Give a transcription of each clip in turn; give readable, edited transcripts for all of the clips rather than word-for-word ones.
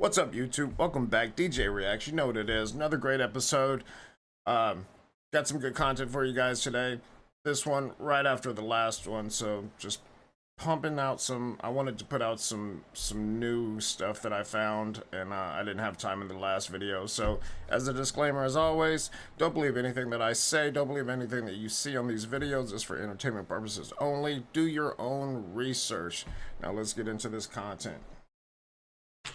What's up, YouTube? Welcome back. DJ Reacts. You know what it is. Another great episode. Got some good content for you guys today. This one right after the last one, so just pumping out some. I wanted to put out some new stuff that I found, and I didn't have time in the last video. So, as a disclaimer, as always, don't believe anything that I say. Don't believe anything that you see on these videos. It's for entertainment purposes only. Do your own research. Now, let's get into this content.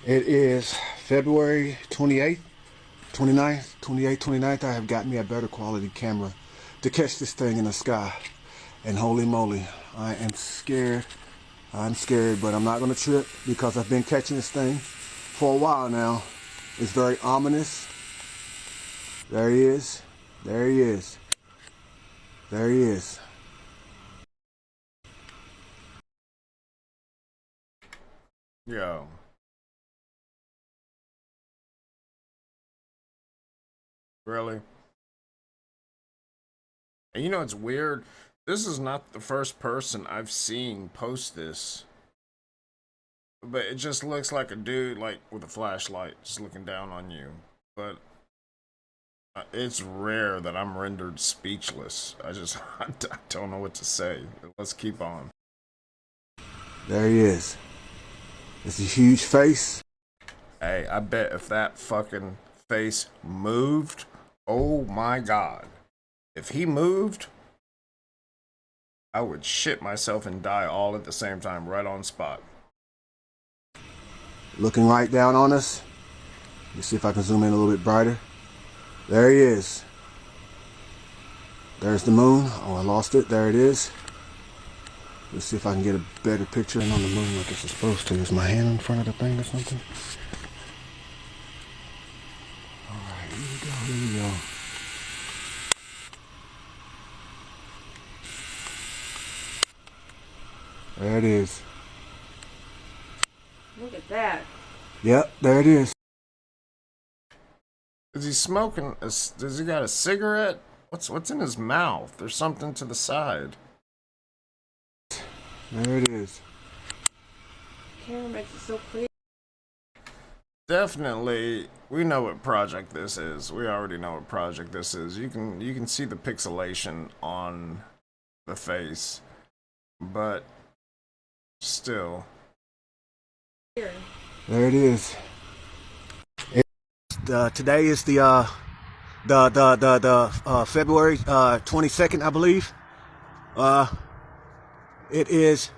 It is February 28th, 29th, 28th, 29th. I have got me a better quality camera to catch this thing in the sky. And holy moly, I am scared. I'm scared, but I'm not going to trip because I've been catching this thing for a while now. It's very ominous. There he is. There he is. There he is. Yo. Really? And you know, it's weird. This is not the first person I've seen post this. But it just looks like a dude, like, with a flashlight, just looking down on you. But it's rare that I'm rendered speechless. I don't know what to say. Let's keep on. There he is. It's a huge face. Hey, I bet if that fucking face moved, oh my god. If he moved, I would shit myself and die all at the same time, right on spot. Looking right down on us. Let's see if I can zoom in a little bit brighter. There he is. There's the moon. Oh, I lost it. There it is. Let's see if I can get a better picture on the moon like it's supposed to. Is my hand in front of the thing or something? Alright, here we go, here we go. There it is. Look at that. Yep, there it is. Is he smoking? Does he got a cigarette? What's in his mouth? There's something to the side. There it is. Camera makes it so clear. Definitely, we know what project this is. We already know what project this is. You can see the pixelation on the face, but still. There it is. Today is the February 22nd, I believe. It is.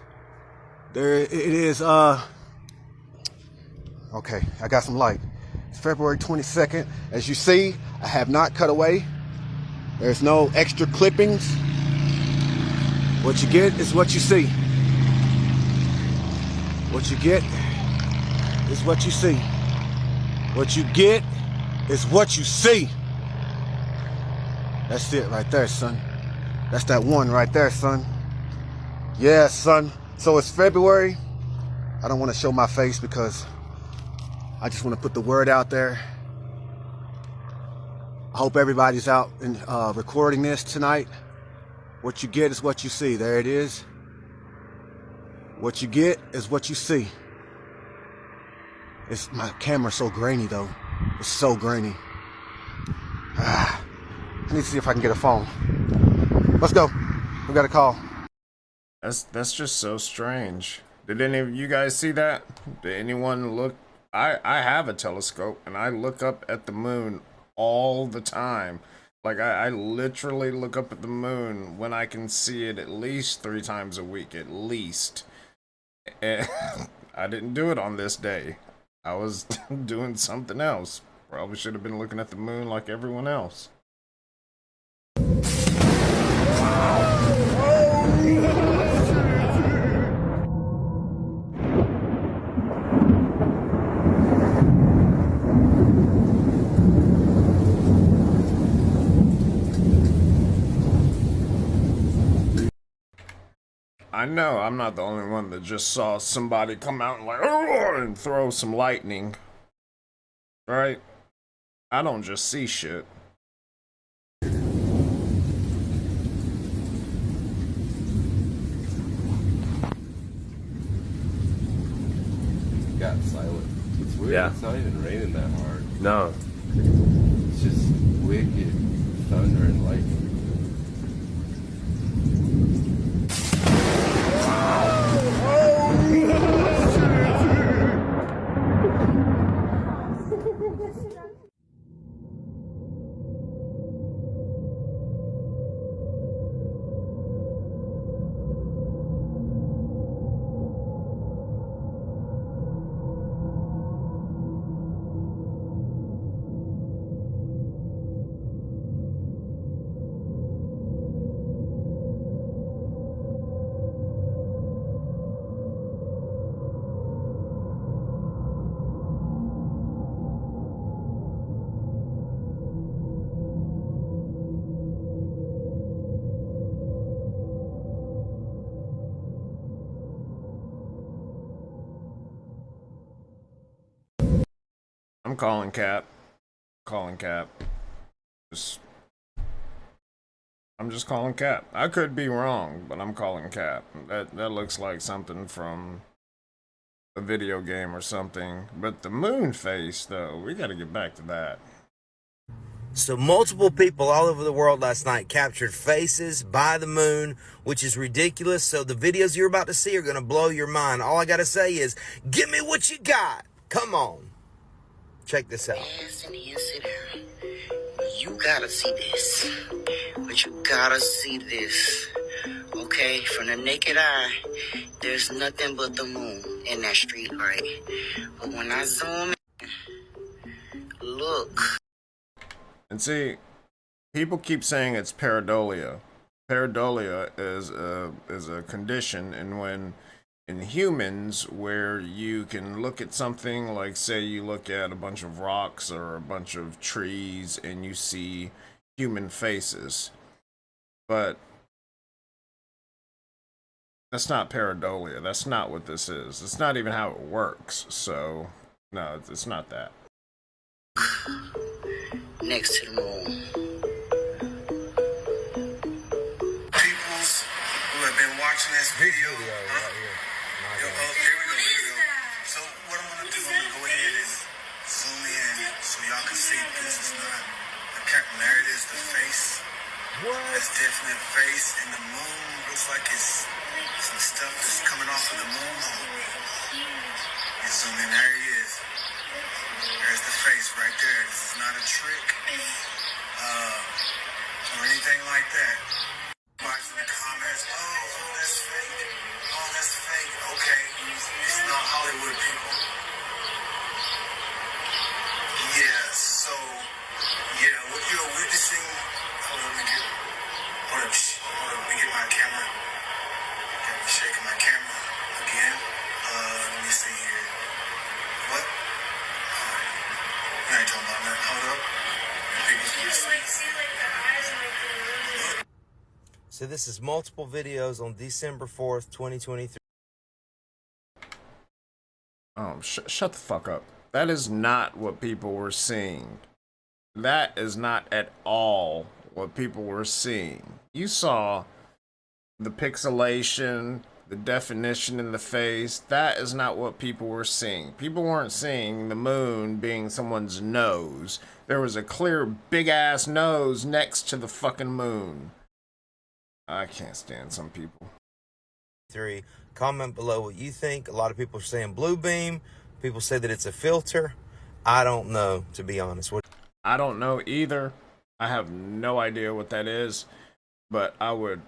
Okay, I got some light. It's February 22nd. As you see, I have not cut away. There's no extra clippings. What you get is what you see. What you get is what you see. What you get is what you see. That's it right there, son. That's that one right there, son. Yeah, son. So it's February. I don't want to show my face because I just want to put the word out there. I hope everybody's out and recording this tonight. What you get is what you see. There it is. What you get is what you see. My camera's so grainy though. It's so grainy. I need to see if I can get a phone. Let's go. We got a call. That's just so strange. Did any of you guys see that? Did anyone look? I have a telescope and I look up at the moon all the time. Like I literally look up at the moon when I can see it at least 3 times a week, at least. And I didn't do it on this day. I was doing something else. Probably should have been looking at the moon like everyone else. I know I'm not the only one that just saw somebody come out and like, "Oh," and throw some lightning. Right? I don't just see shit. Got silent. weird. Yeah. It's not even raining that hard. No. It's just wicked thunder and lightning. I'm calling Cap. Calling Cap. I'm just calling Cap. I could be wrong, but I'm calling Cap. That looks like something from a video game or something. But the moon face, though, we gotta get back to that. So multiple people all over the world last night captured faces by the moon, which is ridiculous. So the videos you're about to see are going to blow your mind. All I got to say is, give me what you got. Come on. Check this out. You gotta see this. But you gotta see this. Okay, from the naked eye, there's nothing but the moon in that street light. But when I zoom in, look. And see, people keep saying it's pareidolia. Pareidolia is a condition in humans where you can look at something like, say you look at a bunch of rocks or a bunch of trees and you see human faces. But that's not pareidolia. That's not what this is. It's not even how it works. So, no, it's not that. Next to the moon. Peoples who have been watching this video. Here we go. So what I'm gonna do, I'm gonna go ahead and zoom in so y'all can see this is not the camera. There it is, the face. What? That's definitely a face, and the moon looks like it's some stuff that's coming off of the moon. And zoom in, there he is. There's the face right there. This is not a trick or anything like that. Everybody's in the comments, oh, that's fake. Oh, that's fake. Okay, it's not Hollywood, people. Yeah, so, yeah, what you're witnessing, hold on, let me get my camera. Got me shaking my camera again. Let me see here. What? I ain't talking about that. Hold up. So this is multiple videos on December 4th, 2023. Shut the fuck up. That is not what people were seeing. That is not at all what people were seeing. You saw the pixelation, the definition in the face. That is not what people were seeing. People weren't seeing the moon being someone's nose. There was a clear big ass nose next to the fucking moon. I can't stand some people. Comment below what you think. A lot of people are saying blue beam. People say that it's a filter. I don't know, to be honest. I don't know either. I have no idea what that is, but I would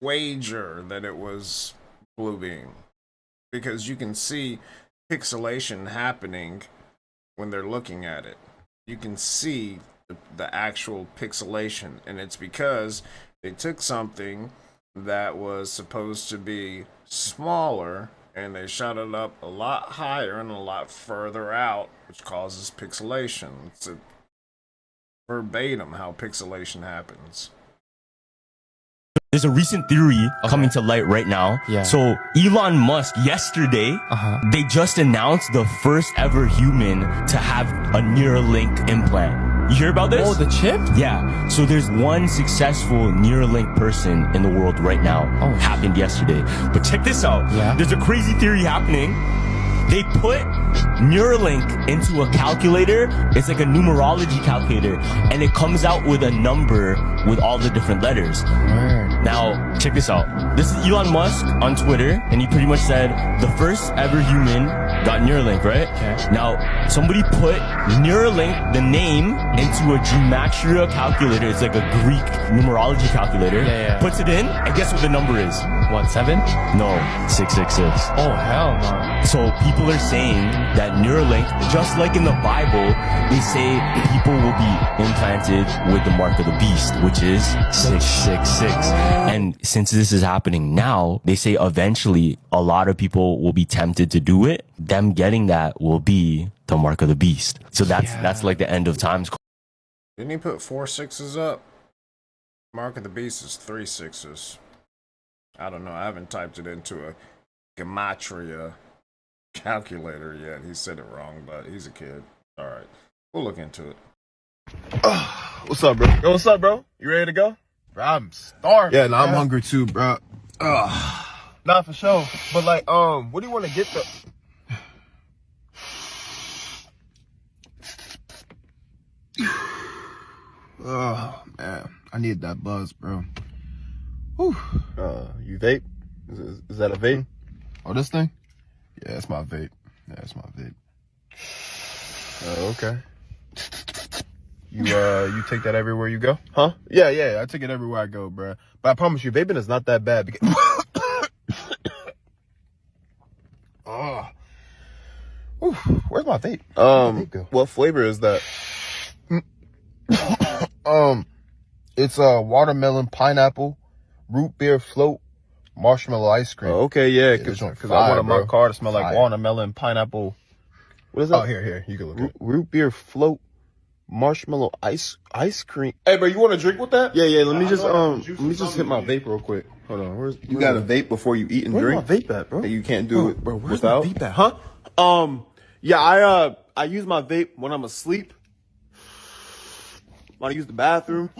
wager that it was blue beam, because you can see pixelation happening when they're looking at it. You can see the actual pixelation, and it's because they took something that was supposed to be smaller and they shot it up a lot higher and a lot further out, which causes pixelation. It's a verbatim how pixelation happens. There's a recent theory coming to light right now. Yeah. So Elon Musk yesterday, they just announced the first ever human to have a Neuralink implant. You hear about this? Oh, the chip? Yeah. So there's one successful Neuralink person in the world right now. Oh. Happened yesterday. But check this out. Yeah. There's a crazy theory happening They put Neuralink into a calculator. It's like a numerology calculator, and it comes out with a number with all the different letters. Now, check this out. This is Elon Musk on Twitter, and he pretty much said the first ever human got Neuralink, right? Okay. Now, somebody put Neuralink, the name, into a gematria calculator. It's like a Greek numerology calculator. Yeah. Puts it in, and guess what the number is? What, 7? No, 666. Oh, hell no. So people are saying that Neuralink, just like in the Bible, they say people will be implanted with the mark of the beast, which is 666. And since this is happening now, they say eventually a lot of people will be tempted to do it. Them getting that will be the mark of the beast. So that's like the end of times. Didn't he put 4 6s up? Mark of the beast is 3 6s. I don't know. I haven't typed it into a gematria calculator yet. He said it wrong, but he's a kid. All right, we'll look into it. What's up, bro? Yo, what's up, bro? You ready to go? Bro, I'm starving. Yeah, I'm hungry too, bro. Nah, for sure. But like, what do you want to get though? Oh man, I need that buzz, bro. Whew. You vape? Is that a vape? Oh, this thing? Yeah, it's my vape. Yeah, it's my vape. Okay. You take that everywhere you go? Huh? Yeah, I take it everywhere I go, bro. But I promise you, vaping is not that bad. Because where's my vape? What flavor is that? It's watermelon, pineapple, root beer float, marshmallow ice cream. Oh, okay, yeah, because I wanted my car to smell like watermelon, pineapple. What is that? Oh, here, you can look at it. Root beer float, marshmallow ice cream. Hey, bro, you want to drink with that? Yeah. Let me just hit my vape real quick. Hold on. You got to vape before you eat and drink? Where's my vape at, bro? You can't do it bro, where's without? My vape at? Huh? Yeah, I use my vape when I'm asleep. When I use the bathroom.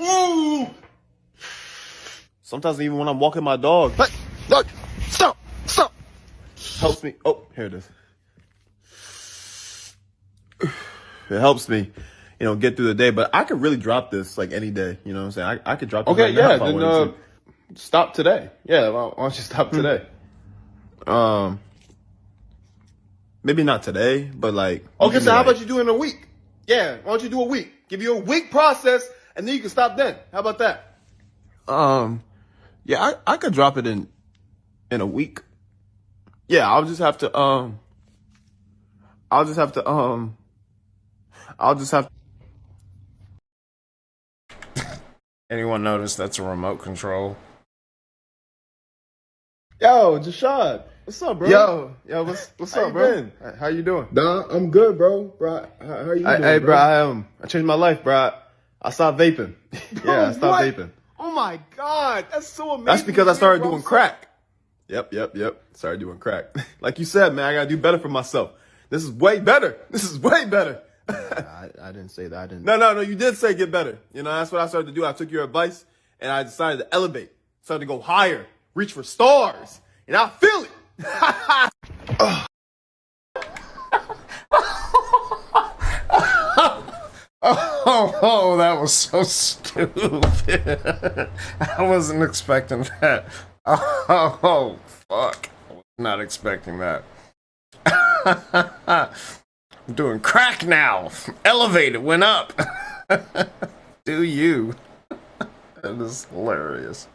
Sometimes even when I'm walking my dog. Look, stop. Helps me. Oh, here it is. It helps me, get through the day. But I could really drop this like any day. You know what I'm saying? I could drop this. Okay, right now if I wanted to. Stop today. Yeah, why don't you stop today? Maybe not today, but like. Okay, so how about you do it in a week? Yeah, why don't you do a week? Give you a week process, and then you can stop then. How about that? Yeah, I could drop it in a week. Yeah, I'll just have to. Anyone notice that's a remote control? Yo, Jashad, what's up, bro? Yo, what's up, bro? How you doing? Nah, I'm good, bro. Bro, how you doing? Hey, bro, I changed my life, bro. I stopped vaping. Yeah, I stopped vaping. Oh my God, that's so amazing. That's because I started doing crack. Yep. Started doing crack. Like you said, man, I gotta do better for myself. This is way better. I didn't say that. I didn't. No. You did say get better. That's what I started to do. I took your advice and I decided to elevate. Started to go higher, reach for stars, and I feel it. Oh, that was so stupid. I wasn't expecting that. Oh, fuck. I was not expecting that. I'm doing crack now. Elevated, went up. Do you? That is hilarious.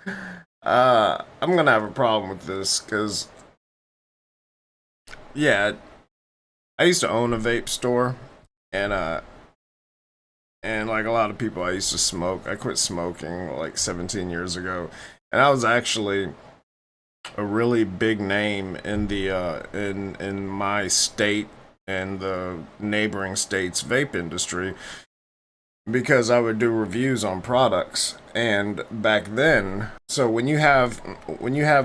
I'm gonna have a problem with this, because, yeah, I used to own a vape store, and like a lot of people, I used to smoke. I quit smoking like 17 years ago, and I was actually a really big name in the in my state and the neighboring states' vape industry, because I would do reviews on products. And back then, so when you have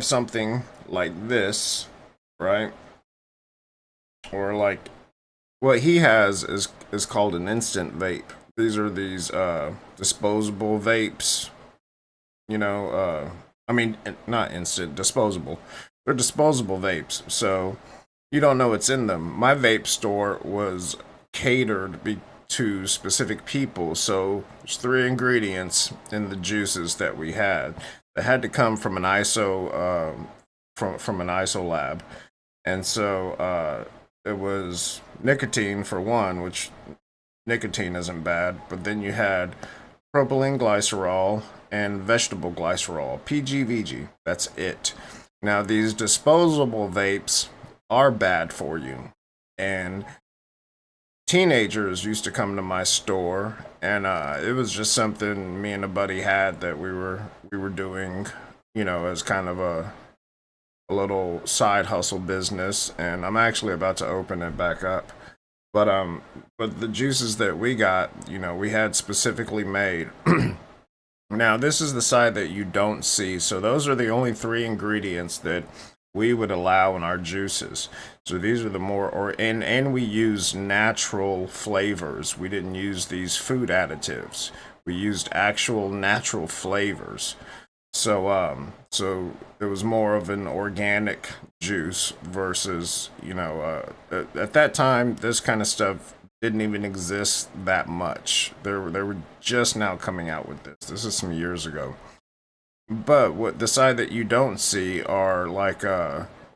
something like this, right, or like what he has is called an instant vape. These are disposable vapes, I mean, not instant, disposable. They're disposable vapes. So you don't know what's in them. My vape store was catered to specific people, so there's 3 ingredients in the juices that we had. They had to come from an ISO from an ISO lab, and so it was nicotine for one, which nicotine isn't bad, but then you had propylene glycerol and vegetable glycerol, PGVG. That's it. Now these disposable vapes are bad for you, and teenagers used to come to my store, and it was just something me and a buddy had that we were doing, as kind of a little side hustle business, and I'm actually about to open it back up. But the juices that we got, we had specifically made. Now, this is the side that you don't see. So those are the only 3 ingredients that we would allow in our juices. So these are the more and we use natural flavors. We didn't use these food additives. We used actual natural flavors. So it was more of an organic juice versus, at that time, this kind of stuff didn't even exist that much. They were just now coming out with this. This is some years ago. But what the side that you don't see are like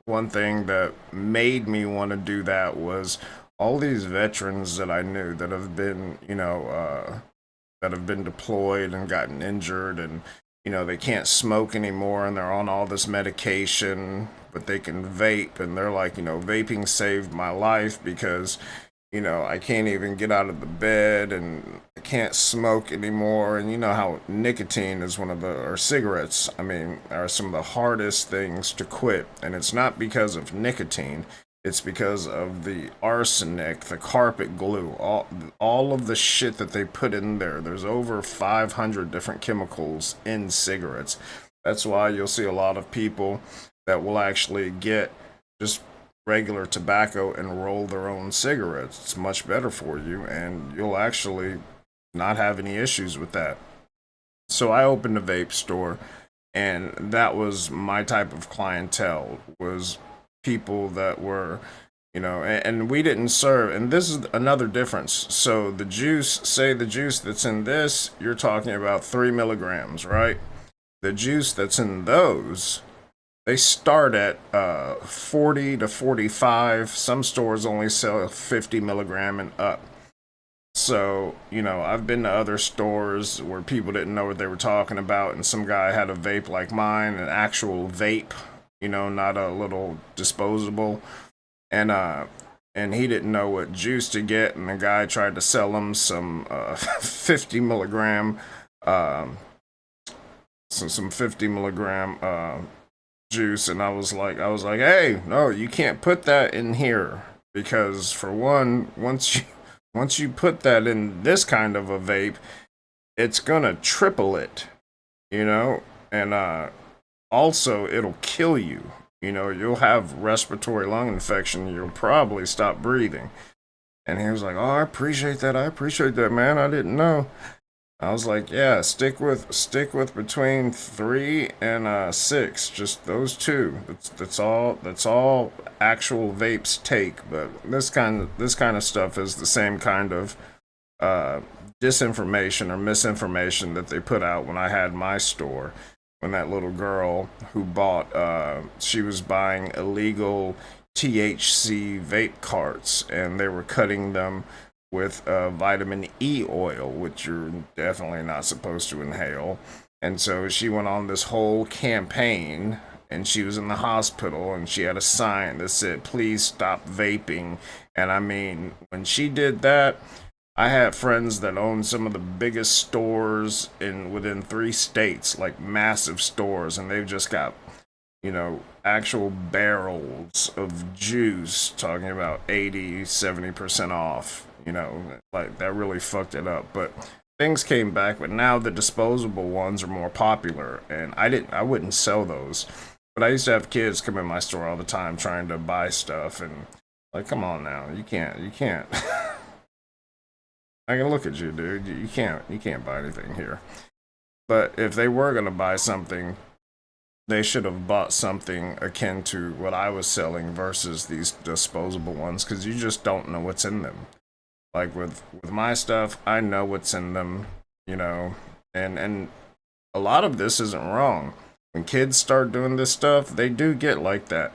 one thing that made me want to do that was all these veterans that I knew that have been, that have been deployed and gotten injured, and they can't smoke anymore, and they're on all this medication, but they can vape, and they're like, vaping saved my life because I can't even get out of the bed, and I can't smoke anymore. And you know how nicotine is or cigarettes, are some of the hardest things to quit. And it's not because of nicotine, it's because of the arsenic, the carpet glue, all of the shit that they put in there. There's over 500 different chemicals in cigarettes. That's why you'll see a lot of people that will actually get just regular tobacco and roll their own cigarettes. It's much better for you, and you'll actually not have any issues with that. So I opened a vape store, and that was my type of clientele, was people that were, and we didn't serve. And this is another difference. So the juice that's in this, you're talking about 3 milligrams, right? The juice that's in those, they start at 40 to 45. Some stores only sell 50 milligram and up. So, I've been to other stores where people didn't know what they were talking about, and some guy had a vape like mine, an actual vape, not a little disposable. And he didn't know what juice to get, and the guy tried to sell him some 50 milligram, some 50 milligram juice, and I was like, hey, no, you can't put that in here, because for one, once you put that in this kind of a vape, it's gonna triple it, and also it'll kill you. You'll have respiratory lung infection. You'll probably stop breathing. And he was like, oh, I appreciate that, man. I didn't know. I was like, yeah, stick with between 3 and 6, just those two. That's all actual vapes take. But this kind of stuff is the same kind of disinformation or misinformation that they put out when I had my store. When that little girl who she was buying illegal THC vape carts, and they were cutting them with vitamin E oil, which you're definitely not supposed to inhale. And so she went on this whole campaign, and she was in the hospital, and she had a sign that said, please stop vaping. And when she did that, I have friends that own some of the biggest stores within 3 states, like massive stores, and they've just got, actual barrels of juice, talking about 80, 70% off. Like that really fucked it up. But things came back, but now the disposable ones are more popular, and I wouldn't sell those. But I used to have kids come in my store all the time trying to buy stuff, and like, come on now, you can't. I can look at you, dude. You can't buy anything here. But if they were gonna buy something, they should have bought something akin to what I was selling versus these disposable ones, because you just don't know what's in them. Like with my stuff, I know what's in them, you know, and a lot of this isn't wrong. When kids start doing this stuff, they do get like that.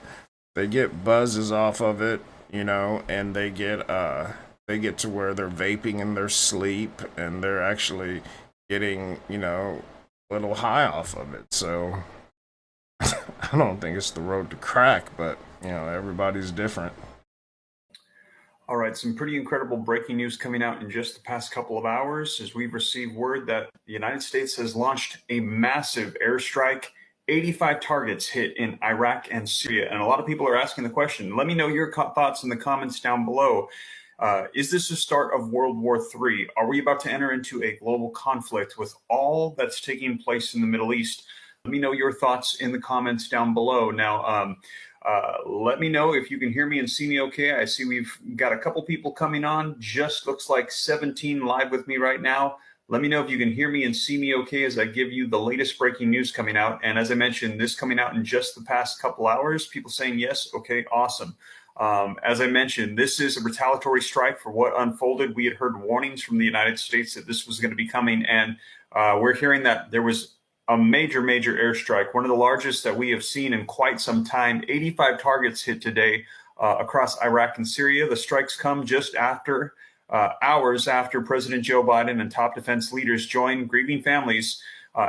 They get buzzes off of it, you know, and they get to where they're vaping in their sleep, and they're actually getting, you know, a little high off of it. So I don't think it's the road to crack, but you know, everybody's different. All right, some pretty incredible breaking news coming out in just the past couple of hours as we've received word that the United States has launched a massive airstrike. 85 targets hit in Iraq and Syria. And a lot of people are asking the question. Let me know your thoughts in the comments down below. Is this the start of World War III? Are we about to enter into a global conflict with all that's taking place in the Middle East? Let me know your thoughts in the comments down below. Now, let me know if you can hear me and see me okay. I see we've got a couple people coming on. Just looks like 17 live with me right now. Let me know if you can hear me and see me okay as I give you the latest breaking news coming out. And as I mentioned, this coming out in just the past couple hours. People saying yes, okay, awesome. As I mentioned, this is a retaliatory strike for what unfolded. We had heard warnings from the United States that this was going to be coming, and we're hearing that there was a major airstrike, one of the largest that we have seen in quite some time. 85 targets hit today across Iraq and Syria. The strikes come just after hours after President Joe Biden and top defense leaders joined grieving families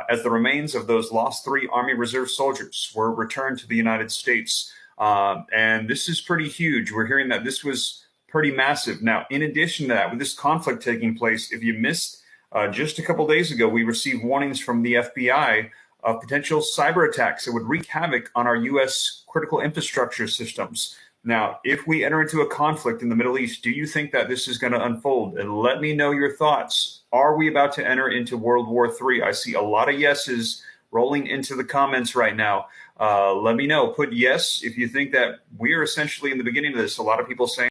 as the remains of those lost 3 Army Reserve soldiers were returned to the United States. And this is pretty huge. We're hearing that this was pretty massive. Now, in addition to that, with this conflict taking place, if you missed just a couple days ago, we received warnings from the FBI of potential cyber attacks that would wreak havoc on our U.S. critical infrastructure systems. Now, if we enter into a conflict in the Middle East, do you think that this is going to unfold? And let me know your thoughts. Are we about to enter into World War III? I see a lot of yeses rolling into the comments right now. Let me know. Put yes if you think that we're essentially in the beginning of this. A lot of people saying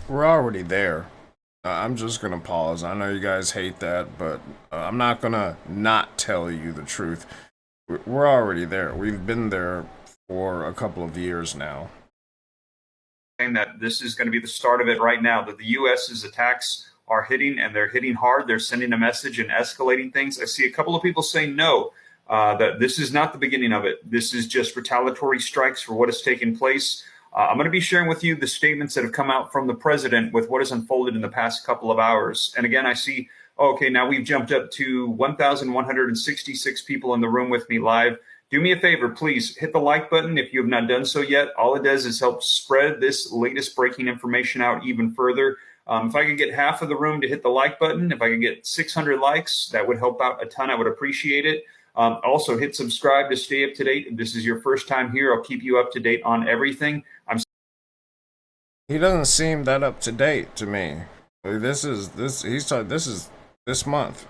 we're already there. I'm just going to pause. I know you guys hate that, but I'm not going to not tell you the truth. We're already there. We've been there for a couple of years now. That this is going to be the start of it right now, that the U.S.'s attacks are hitting, and they're hitting hard. They're sending a message and escalating things. I see a couple of people saying no, that this is not the beginning of it. This is just retaliatory strikes for what has taken place. I'm going to be sharing with you the statements that have come out from the president with what has unfolded in the past couple of hours. And again, I see, okay, now we've jumped up to 1,166 people in the room with me live. Do me a favor, please hit the like button if you have not done so yet. All it does is help spread this latest breaking information out even further. If I could get half of the room to hit the like button, if I could get 600 likes, that would help out a ton. I would appreciate it. Also, hit subscribe to stay up to date. If this is your first time here, I'll keep you up to date on everything. He doesn't seem that up to date to me. This is this month.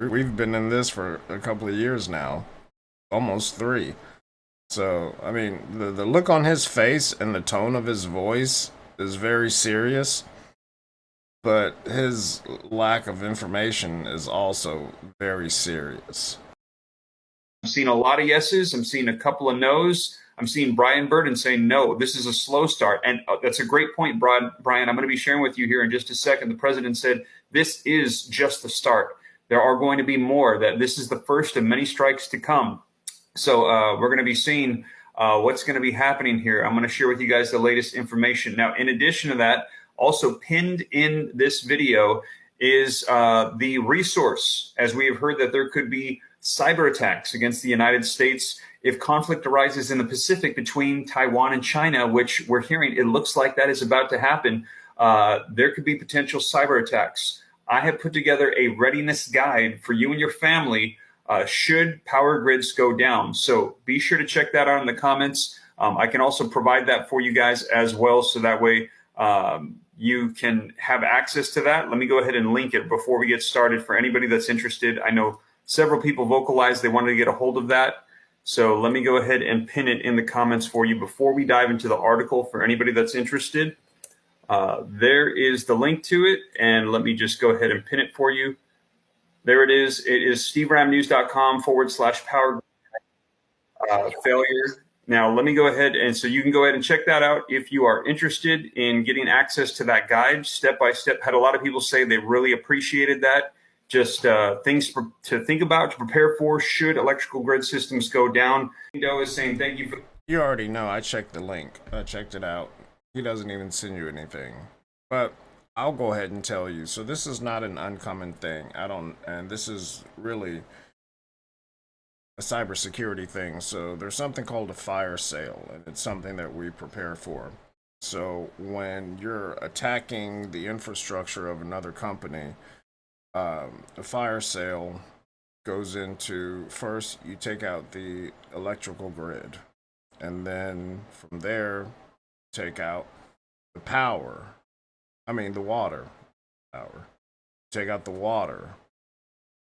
We've been in this for a couple of years now, almost 3. So, I mean, the look on his face and the tone of his voice is very serious, but his lack of information is also very serious. I'm seeing a lot of yeses. I'm seeing a couple of no's. I'm seeing Brian Burden saying, no, this is a slow start. And that's a great point, Brian. I'm going to be sharing with you here in just a second. The president said, this is just the start. There are going to be more, that this is the first of many strikes to come. So we're going to be seeing what's going to be happening here. I'm going to share with you guys the latest information. Now, in addition to that, also pinned in this video is the resource, as we have heard that there could be cyber attacks against the United States if conflict arises in the Pacific between Taiwan and China, which we're hearing it looks like that is about to happen. There could be potential cyber attacks. I have put together a readiness guide for you and your family should power grids go down. So be sure to check that out in the comments. I can also provide that for you guys as well, so that way you can have access to that. Let me go ahead and link it before we get started for anybody that's interested. I know several people vocalized they wanted to get a hold of that. So let me go ahead and pin it in the comments for you before we dive into the article for anybody that's interested. There is the link to it, and let me just go ahead and pin it for you. There it is. It is steveramnews.com/power. I failure. Now, let me go ahead, and so you can go ahead and check that out if you are interested in getting access to that guide, step by step. Had a lot of people say they really appreciated that. Just things to think about, to prepare for should electrical grid systems go down. Doe is saying thank you for. You already know. I checked the link. I checked it out. He doesn't even send you anything. But I'll go ahead and tell you. So this is not an uncommon thing. And this is really a cybersecurity thing. So there's something called a fire sale, and it's something that we prepare for. So when you're attacking the infrastructure of another company, a fire sale goes into, first you take out the electrical grid, and then from there take out the the water power, take out the water,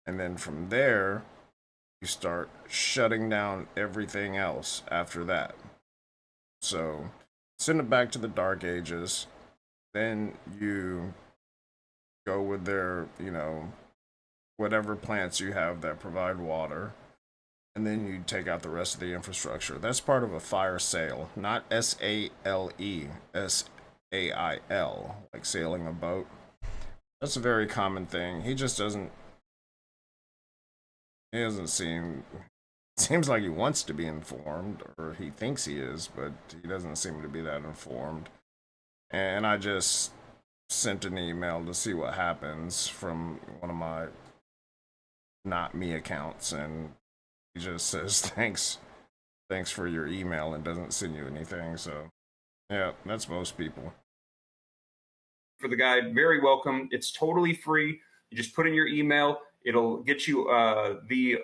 and then from there you start shutting down everything else after that. So send it back to the dark ages. Then you go with their, whatever plants you have that provide water, and then you take out the rest of the infrastructure. That's part of a fire sale, not SALE, SAIL, like sailing a boat. That's a very common thing. He doesn't seems like he wants to be informed, or he thinks he is, but he doesn't seem to be that informed. And I just sent an email to see what happens from one of my not me accounts, and he just says thanks for your email and doesn't send you anything. So yeah, that's most people. For the guide, very welcome. It's totally free. You just put in your email. It'll get you the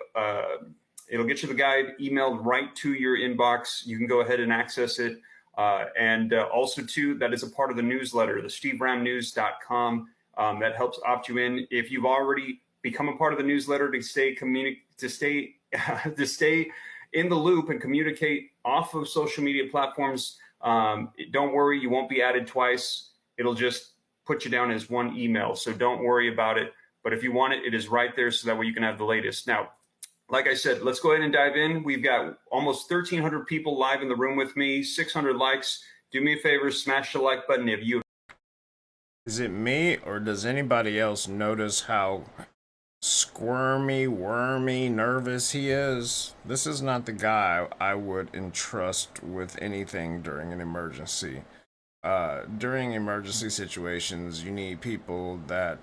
guide emailed right to your inbox. You can go ahead and access it. And also, too, that is a part of the newsletter, the stevebrownnews.com. That helps opt you in. If you've already become a part of the newsletter to stay to stay in the loop and communicate off of social media platforms, don't worry, you won't be added twice. It'll just put you down as one email. So don't worry about it. But if you want it, it is right there, so that way you can have the latest. Now, like I said, let's go ahead and dive in. We've got almost 1,300 people live in the room with me, 600 likes. Do me a favor, smash the like button if you. Is it me, or does anybody else notice how squirmy, wormy, nervous he is? This is not the guy I would entrust with anything during an emergency. During emergency situations, you need people that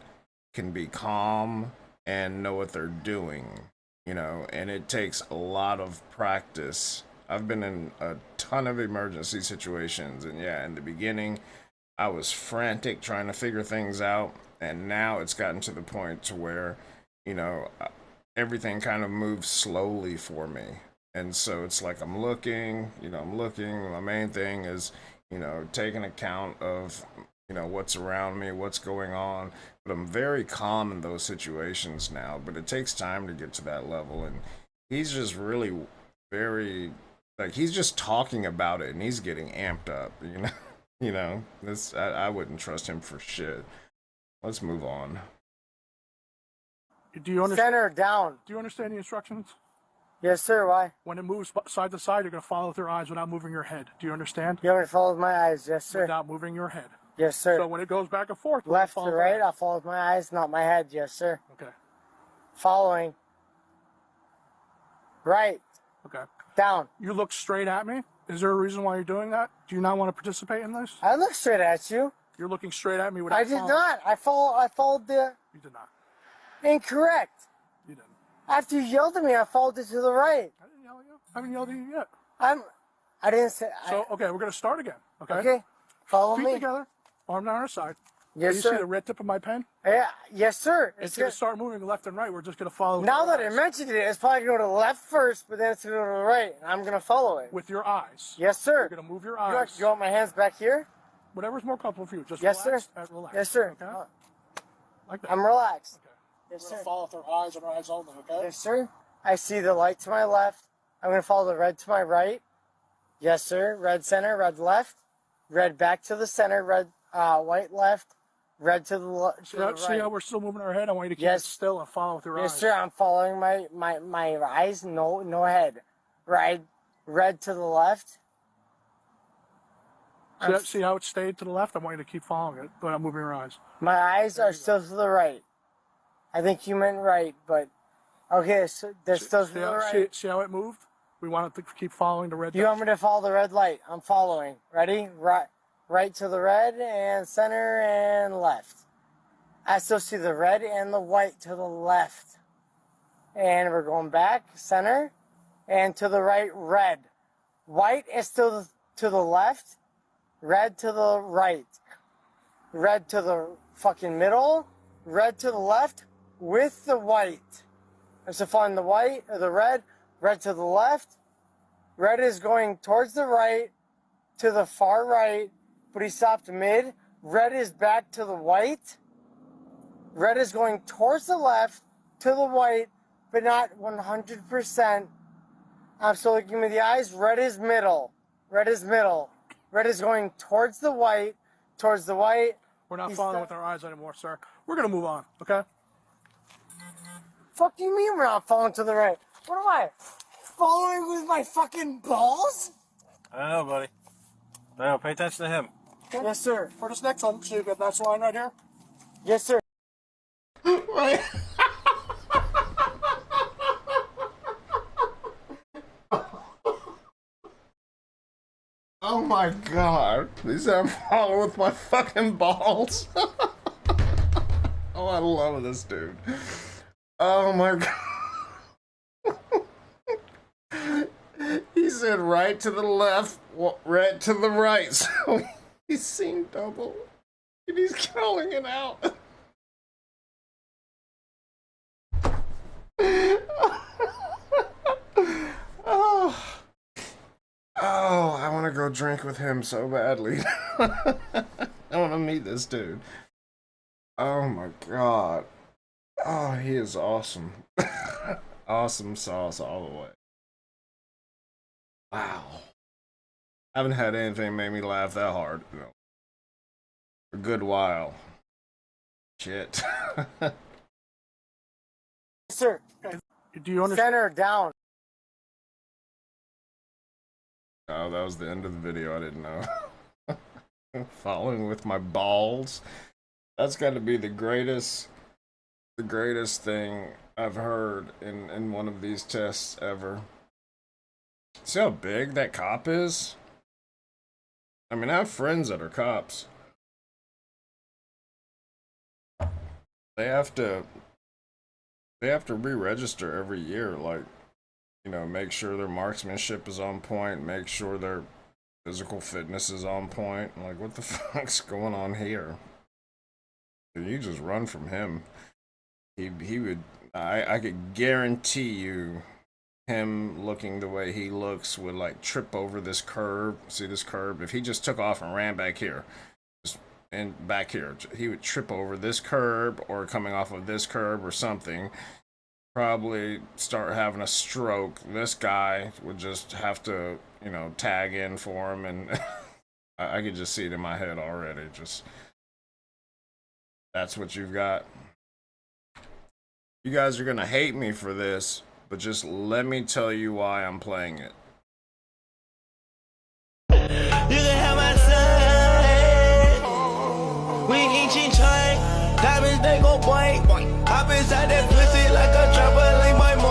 can be calm and know what they're doing, and it takes a lot of practice. I've been in a ton of emergency situations, and yeah, in the beginning I was frantic trying to figure things out, and now it's gotten to the point to where everything kind of moves slowly for me. And so it's like I'm looking. My main thing is taking account of what's around me, what's going on. But I'm very calm in those situations now, but it takes time to get to that level. And he's just really very, he's just talking about it and he's getting amped up, this, I wouldn't trust him for shit. Let's move on. Do you understand? Center down. Do you understand the instructions? Yes, sir. Why? When it moves side to side, you're going to follow with your eyes without moving your head. Do you understand? You want me to follow with my eyes? Yes, sir. Without moving your head. Yes, sir. So when it goes back and forth, left to right, I'll follow with my eyes, not my head. Yes, sir. Okay. Following. Right. Okay. Down. You look straight at me. Is there a reason why you're doing that? Do you not want to participate in this? I look straight at you. You're looking straight at me without. I did not. I followed the. You did not. Incorrect. You didn't. After you yelled at me, I followed it to the right. I didn't yell at you. I haven't yelled at you yet. I didn't say. So okay, we're gonna start again. Okay. Okay. Follow Feet me. together. Arm down our side. Yes, you sir. See the red tip of my pen? Yeah. Yes, sir. It's gonna start moving left and right. We're just gonna follow. Now that I mentioned it, it's probably gonna go to the left first, but then it's gonna go to the right, and I'm gonna follow it. With your eyes. Yes, sir. You're gonna move your eyes. You want my hands back here? Whatever's more comfortable for you. Just yes, relax. Sir. Relax. Yes, sir. Okay. Like that. I'm relaxed. Okay. Yes, We're sir. gonna follow with our eyes and our eyes only. Okay. Yes, sir. I see the light to my left. I'm gonna follow the red to my right. Yes, sir. Red center, red left, red back to the center, red white left, red to the left. See how we're still moving our head? I want you to keep it still and follow with your eyes. Yes, sir. I'm following my eyes, no head. Right red to the left. See how it stayed to the left? I want you to keep following it, but I'm moving your eyes. My eyes are still to the right. I think you meant right, but okay, so they're still to the right. See how it moved? We want to keep following the red. You want me to follow the red light? I'm following. Ready? Right to the red and center and left. I still see the red and the white to the left. And we're going back, center, and to the right, red. White is still to the left, red to the right. Red to the fucking middle, red to the left with the white. So find the white or the red to the left. Red is going towards the right, to the far right, but he stopped mid. Red is back to the white. Red is going towards the left, to the white, but not 100%. I'm still looking with the eyes. Red is middle. Red is middle. Red is going towards the white, towards the white. We're not following with our eyes anymore, sir. We're going to move on, okay? Fuck do you mean we're not following to the right? What am I? Following with my fucking balls? I don't know, buddy. I don't know. Pay attention to him. Okay. Yes, sir. For this next one, see you got that line right here? Yes, sir. Right. Oh my god. He said I'm following with my fucking balls. Oh, I love this dude. Oh my god. He said right to the left, red to the right. So he's seen double. And he's calling it out. Oh, I want to go drink with him so badly. I want to meet this dude. Oh my god. Oh, he is awesome. Awesome sauce all the way. Wow. I haven't had anything make me laugh that hard in a good while. Shit. Sir. Do you understand? Center down. Oh, that was the end of the video. I didn't know. Following with my balls. That's got to be the greatest thing I've heard in one of these tests ever. See how big that cop is? I mean, I have friends that are cops. They have to re-register every year, like, you know, make sure their marksmanship is on point, make sure their physical fitness is on point. Like, what the fuck's going on here? You just run from him. He would, I could guarantee you, him looking the way he looks would like trip over this curb. See this curb? If he just took off and ran back here, and back here, he would trip over this curb or coming off of this curb or something. Probably start having a stroke. This guy would just have to, you know, tag in for him, and I could just see it in my head already. Just that's what you've got. You guys are gonna hate me for this, but just let me tell you why I'm playing it. You can have my son. We each train. Diamonds they go blank. Hop inside that pussy like a trampoline, my boy.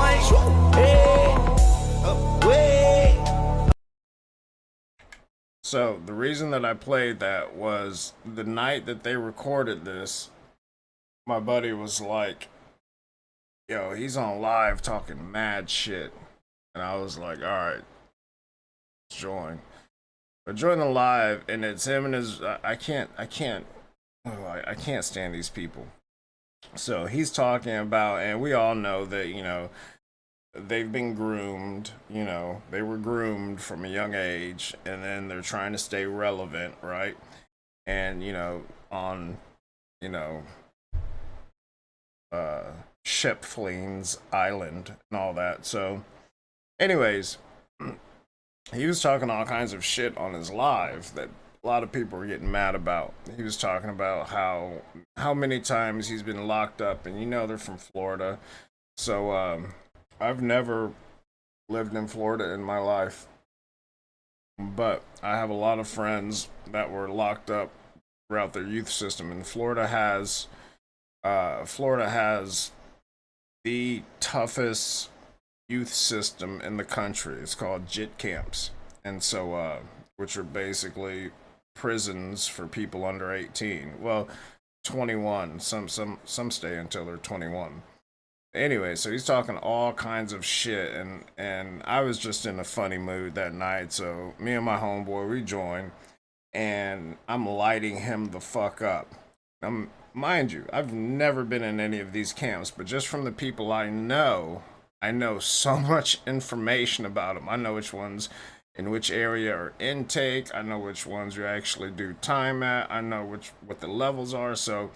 So the reason that I played that was the night that they recorded this, my buddy was like, yo, he's on live talking mad shit. And I was like, alright, let's join. I joined the live, and it's him and his, I can't stand these people. So he's talking about, and we all know that, you know, they've been groomed, you know, they were groomed from a young age, and then they're trying to stay relevant, right? And, you know, on, you know, Shepflene's Island and all that. So, anyways, he was talking all kinds of shit on his live that a lot of people were getting mad about. He was talking about how many times he's been locked up, and you know they're from Florida. So I've never lived in Florida in my life. But I have a lot of friends that were locked up throughout their youth system, and Florida has the toughest youth system in the country. It's called JIT camps, and so which are basically prisons for people under 18. Well, 21. Some stay until they're 21. Anyway, so he's talking all kinds of shit, and I was just in a funny mood that night, so me and my homeboy, we joined, and I'm lighting him the fuck up. Mind you, I've never been in any of these camps, but just from the people I know so much information about them. I know which ones in which area are intake. I know which ones you actually do time at. I know what the levels are. So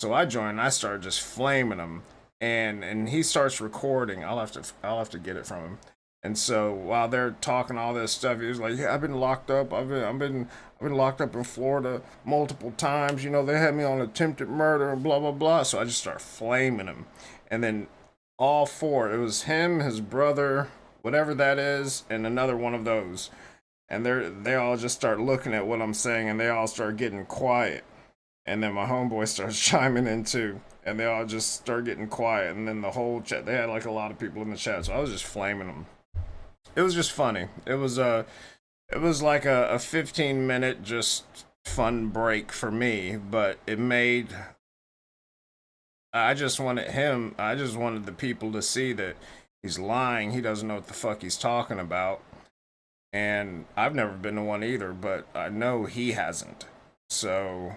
I joined and I started just flaming him, and he starts recording. I'll have to get it from him. And so while they're talking all this stuff, he was like, "Yeah, I've been locked up. I've been locked up in Florida multiple times. You know, they had me on attempted murder and blah blah blah." So I just start flaming him, and then all four, it was him, his brother, whatever that is, and another one of those, and they all just start looking at what I'm saying, and they all start getting quiet, and then my homeboy starts chiming in too, and they all just start getting quiet, and then the whole chat, they had like a lot of people in the chat, so I was just flaming them. It was just funny. It was like a 15-minute just fun break for me, but it made, I just wanted the people to see that he's lying. He doesn't know what the fuck he's talking about. And I've never been to one either, but I know he hasn't. So,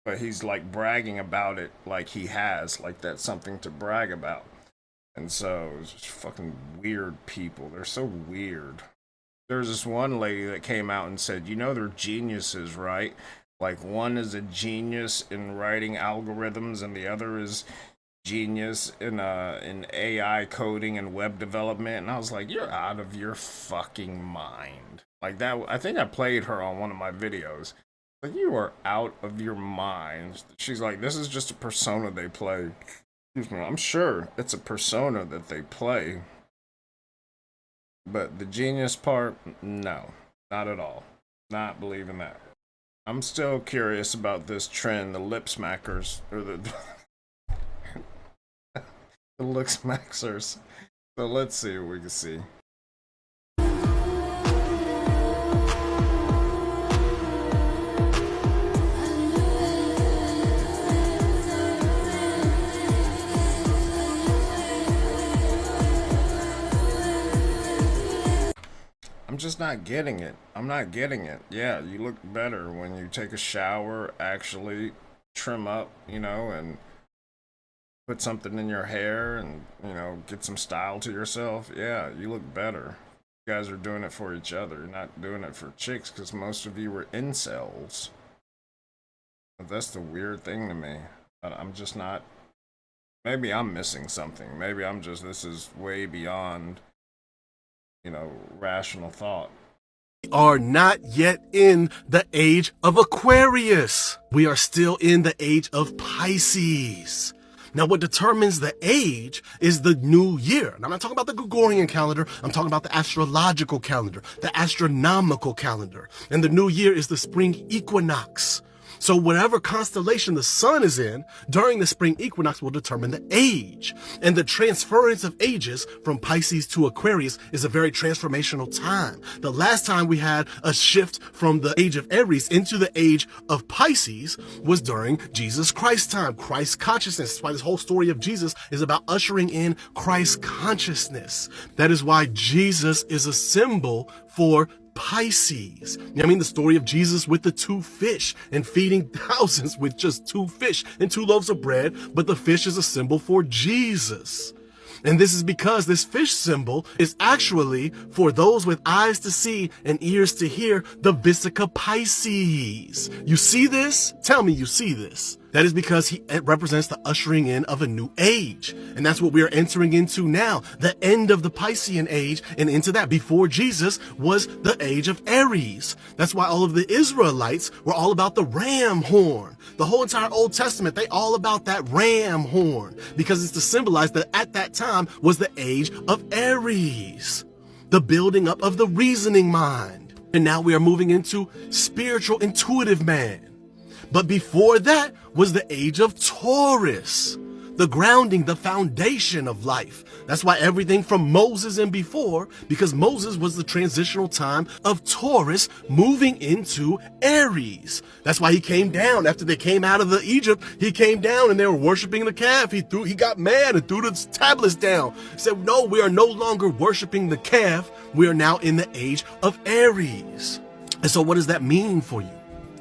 but he's like bragging about it like he has, like that's something to brag about. And so it's just fucking weird people. They're so weird. There's this one lady that came out and said, "You know, they're geniuses, right? Like one is a genius in writing algorithms and the other is genius in AI coding and web development." And I was like, "You're out of your fucking mind." Like that, I think I played her on one of my videos. Like, you are out of your mind. She's like, "This is just a persona they play." Excuse me, I'm sure it's a persona that they play. But the genius part, no, not at all. Not believing that. I'm still curious about this trend, the lip smackers, or the lip smackers. So let's see what we can see. I'm just not getting it. I'm not getting it. Yeah, you look better when you take a shower, actually trim up, you know, and put something in your hair and, you know, get some style to yourself. Yeah, you look better. You guys are doing it for each other, not doing it for chicks, because most of you were incels. That's the weird thing to me. I'm just not. Maybe I'm missing something. Maybe I'm just, this is way beyond, you know, rational thought. We are not yet in the age of Aquarius. We are still in the age of Pisces. Now, what determines the age is the new year. Now, I'm not talking about the Gregorian calendar. I'm talking about the astrological calendar, the astronomical calendar. And the new year is the spring equinox. So whatever constellation the sun is in during the spring equinox will determine the age. And the transference of ages from Pisces to Aquarius is a very transformational time. The last time we had a shift from the age of Aries into the age of Pisces was during Jesus Christ's time, Christ consciousness. That's why this whole story of Jesus is about ushering in Christ consciousness. That is why Jesus is a symbol for Pisces. You know what I mean? The story of Jesus with the 2 fish and feeding thousands with just 2 fish and 2 loaves of bread, but the fish is a symbol for Jesus. And this is because this fish symbol is actually, for those with eyes to see and ears to hear, the Vesica Pisces. You see this? Tell me you see this. That is because it represents the ushering in of a new age. And that's what we are entering into now, the end of the Piscean age, and into that. Before Jesus was the age of Aries. That's why all of the Israelites were all about the ram horn. The whole entire Old Testament, they all about that ram horn, because it's to symbolize that at that time was the age of Aries, the building up of the reasoning mind. And now we are moving into spiritual intuitive man. But before that was the age of Taurus, the grounding, the foundation of life. That's why everything from Moses and before, because Moses was the transitional time of Taurus moving into Aries. That's why he came down after they came out of the Egypt. He came down and they were worshiping the calf. He got mad and threw the tablets down. He said, no, we are no longer worshiping the calf. We are now in the age of Aries. And so what does that mean for you?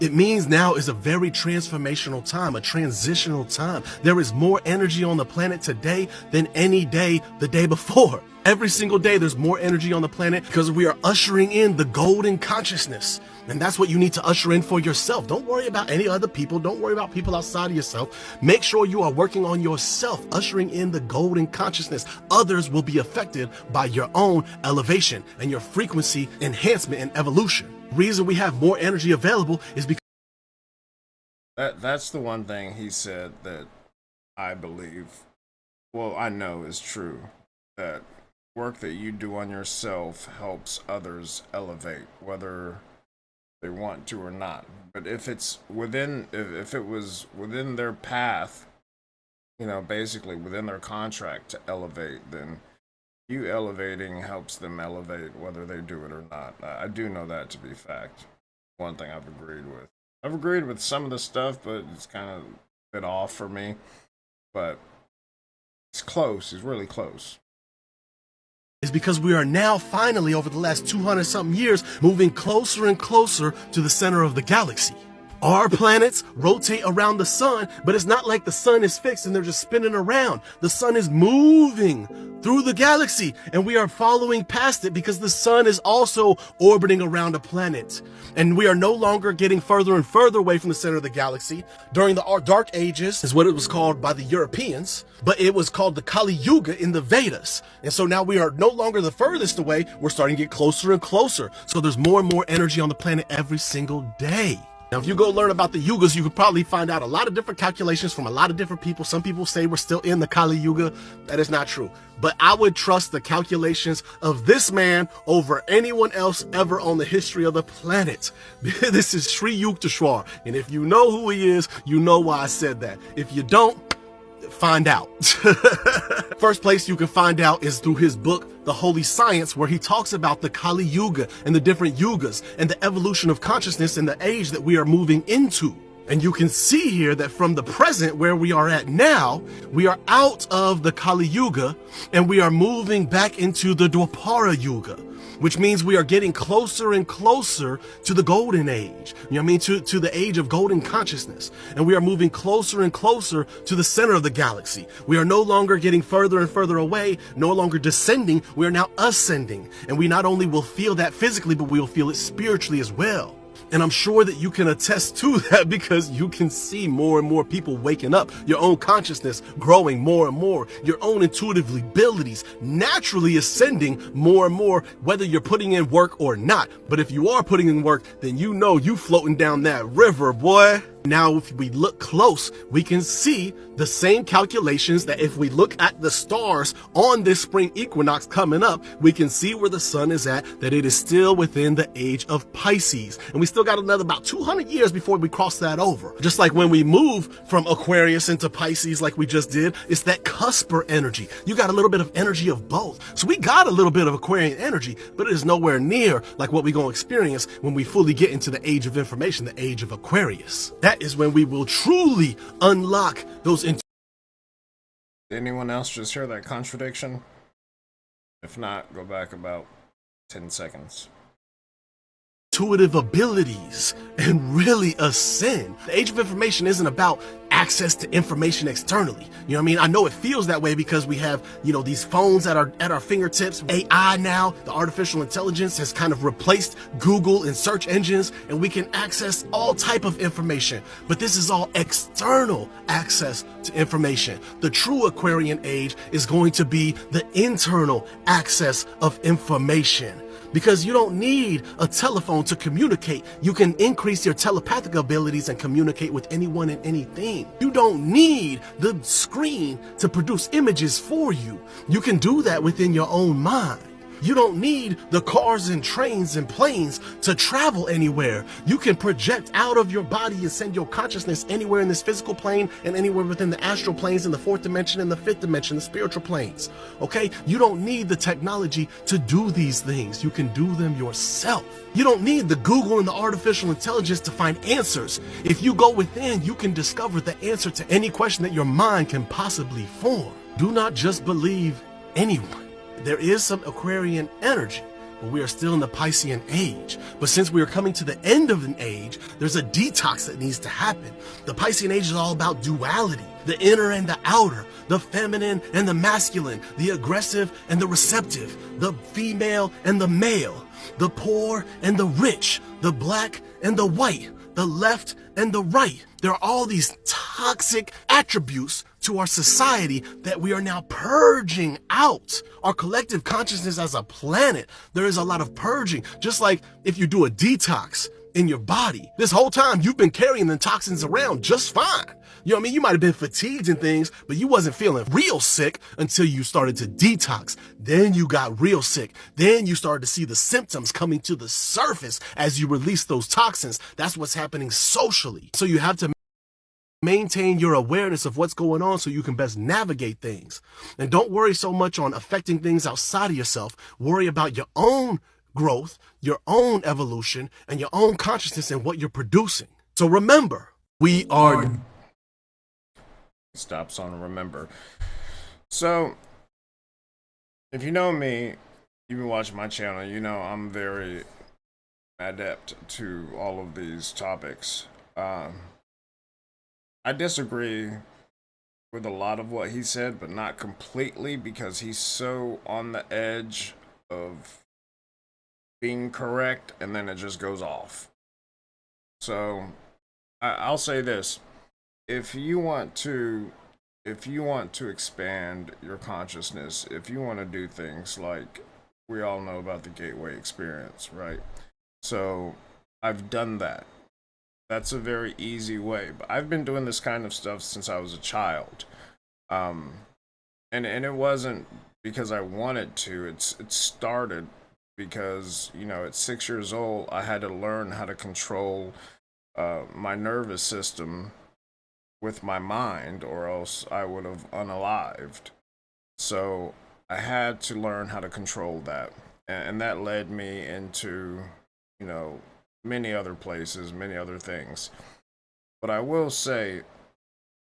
It means now is a very transformational time, a transitional time. There is more energy on the planet today than any day the day before. Every single day there's more energy on the planet because we are ushering in the golden consciousness. And that's what you need to usher in for yourself. Don't worry about any other people. Don't worry about people outside of yourself. Make sure you are working on yourself, ushering in the golden consciousness. Others will be affected by your own elevation and your frequency enhancement and evolution. Reason we have more energy available is because that's the one thing he said that I believe, well, I know is true, that work that you do on yourself helps others elevate, whether they want to or not. But if it's within, if it was within their path, you know, basically within their contract to elevate, then you elevating helps them elevate whether they do it or not. I do know that to be fact. One thing I've agreed with. I've agreed with some of the stuff, but it's kind of a bit off for me. But it's close. It's really close. Is because we are now finally, over the last 200 something years, moving closer and closer to the center of the galaxy. Our planets rotate around the sun, but it's not like the sun is fixed and they're just spinning around. The sun is moving through the galaxy and we are following past it because the sun is also orbiting around a planet. And we are no longer getting further and further away from the center of the galaxy. During the Dark Ages is what it was called by the Europeans, but it was called the Kali Yuga in the Vedas. And so now we are no longer the furthest away. We're starting to get closer and closer. So there's more and more energy on the planet every single day. Now, if you go learn about the yugas, you could probably find out a lot of different calculations from a lot of different people. Some people say we're still in the Kali Yuga. That is not true. But I would trust the calculations of this man over anyone else ever on the history of the planet. This is Sri Yukteswar. And if you know who he is, you know why I said that. If you don't, find out. First place you can find out is through his book, The Holy Science, where he talks about the Kali Yuga and the different yugas and the evolution of consciousness and the age that we are moving into. And you can see here that from the present, where we are at now, we are out of the Kali Yuga and we are moving back into the Dwapara Yuga, which means we are getting closer and closer to the golden age. You know what I mean? To the age of golden consciousness. And we are moving closer and closer to the center of the galaxy. We are no longer getting further and further away, no longer descending. We are now ascending. And we not only will feel that physically, but we will feel it spiritually as well. And I'm sure that you can attest to that because you can see more and more people waking up, your own consciousness growing more and more, your own intuitive abilities naturally ascending more and more, whether you're putting in work or not. But if you are putting in work, then you know you floating down that river, boy. Now, if we look close, we can see the same calculations that if we look at the stars on this spring equinox coming up, we can see where the sun is at, that it is still within the age of Pisces. And we still got another about 200 years before we cross that over. Just like when we move from Aquarius into Pisces, like we just did, it's that cusper energy. You got a little bit of energy of both. So we got a little bit of Aquarian energy, but it is nowhere near like what we're going to experience when we fully get into the age of information, the age of Aquarius. That is when we will truly unlock those. Did anyone else just hear that contradiction? If not, go back about 10 seconds. Intuitive abilities and really ascend. The age of information isn't about access to information externally. You know what I mean? I know it feels that way because we have, you know, these phones at our fingertips. AI now, the artificial intelligence has kind of replaced Google and search engines, and we can access all type of information. But this is all external access to information. The true Aquarian age is going to be the internal access of information. Because you don't need a telephone to communicate. You can increase your telepathic abilities and communicate with anyone and anything. You don't need the screen to produce images for you. You can do that within your own mind. You don't need the cars and trains and planes to travel anywhere. You can project out of your body and send your consciousness anywhere in this physical plane and anywhere within the astral planes, in the fourth dimension and the fifth dimension, the spiritual planes. Okay? You don't need the technology to do these things. You can do them yourself. You don't need the Google and the artificial intelligence to find answers. If you go within, you can discover the answer to any question that your mind can possibly form. Do not just believe anyone. There is some Aquarian energy, but we are still in the Piscean age. But since we are coming to the end of an age, there's a detox that needs to happen. The Piscean age is all about duality, the inner and the outer, the feminine and the masculine, the aggressive and the receptive, the female and the male, the poor and the rich, the black and the white, the left and the right. There are all these toxic attributes to our society that we are now purging out. Our collective consciousness as a planet, there is a lot of purging. Just like if you do a detox in your body, this whole time you've been carrying the toxins around just fine. You know what I mean? You might have been fatigued and things, but you wasn't feeling real sick until you started to detox. Then you got real sick. Then you started to see the symptoms coming to the surface as you release those toxins. That's what's happening socially. So you have to maintain your awareness of what's going on so you can best navigate things. And don't worry so much on affecting things outside of yourself. Worry about your own growth, your own evolution, and your own consciousness and what you're producing. So remember, we are... Stops on remember. So, if you know me, you've been watching my channel, you know I'm very adept to all of these topics. I disagree with a lot of what he said, but not completely, because he's so on the edge of being correct, and then it just goes off. So, I'll say this. If you want to expand your consciousness, if you want to do things like we all know about the gateway experience, right? So I've done that. That's a very easy way. But I've been doing this kind of stuff since I was a child. And it wasn't because I wanted to. It started because, you know, at 6 years old, I had to learn how to control my nervous system with my mind, or else I would have unalived. So I had to learn how to control that, and that led me into, you know, many other places, many other things. But I will say,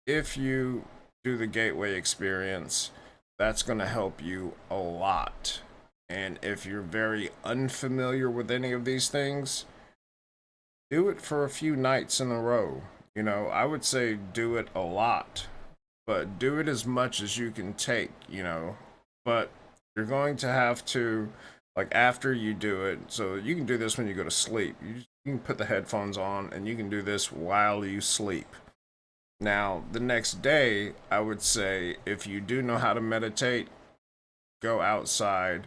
if you do the gateway experience, that's going to help you a lot. And if you're very unfamiliar with any of these things, do it for a few nights in a row. You know, I would say do it a lot, but do it as much as you can take, you know. But you're going to have to, like, after you do it, so you can do this when you go to sleep. You can put the headphones on and you can do this while you sleep. Now, the next day, I would say, if you do know how to meditate, go outside,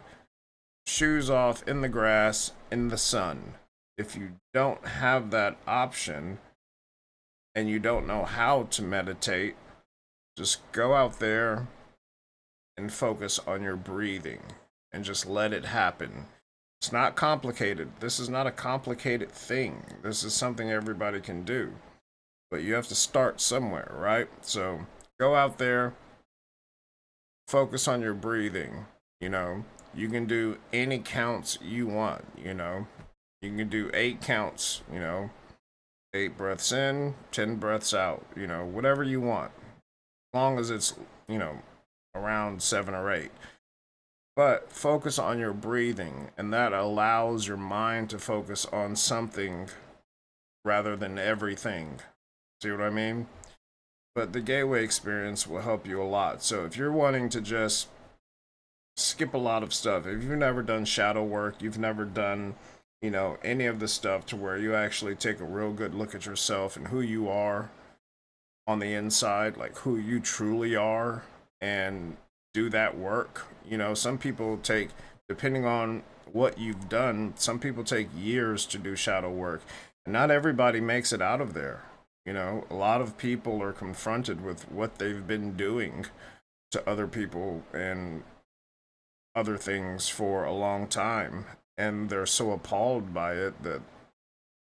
shoes off, in the grass, in the sun. If you don't have that option, and you don't know how to meditate, just go out there and focus on your breathing and just let it happen. It's not complicated. This is not a complicated thing. This is something everybody can do. But you have to start somewhere, right? So go out there, focus on your breathing. You know, you can do any counts you want, you know. You can do 8 counts, you know. 8 breaths in, 10 breaths out, you know, whatever you want. As long as it's, you know, around 7 or 8. But focus on your breathing, and that allows your mind to focus on something rather than everything. See what I mean? But the gateway experience will help you a lot. So if you're wanting to just skip a lot of stuff, if you've never done shadow work, you've never done, you know, any of the stuff to where you actually take a real good look at yourself and who you are on the inside, like who you truly are, and do that work. You know, some people take, depending on what you've done, some people take years to do shadow work, and not everybody makes it out of there. You know, a lot of people are confronted with what they've been doing to other people, and other things for a long time, and they're so appalled by it that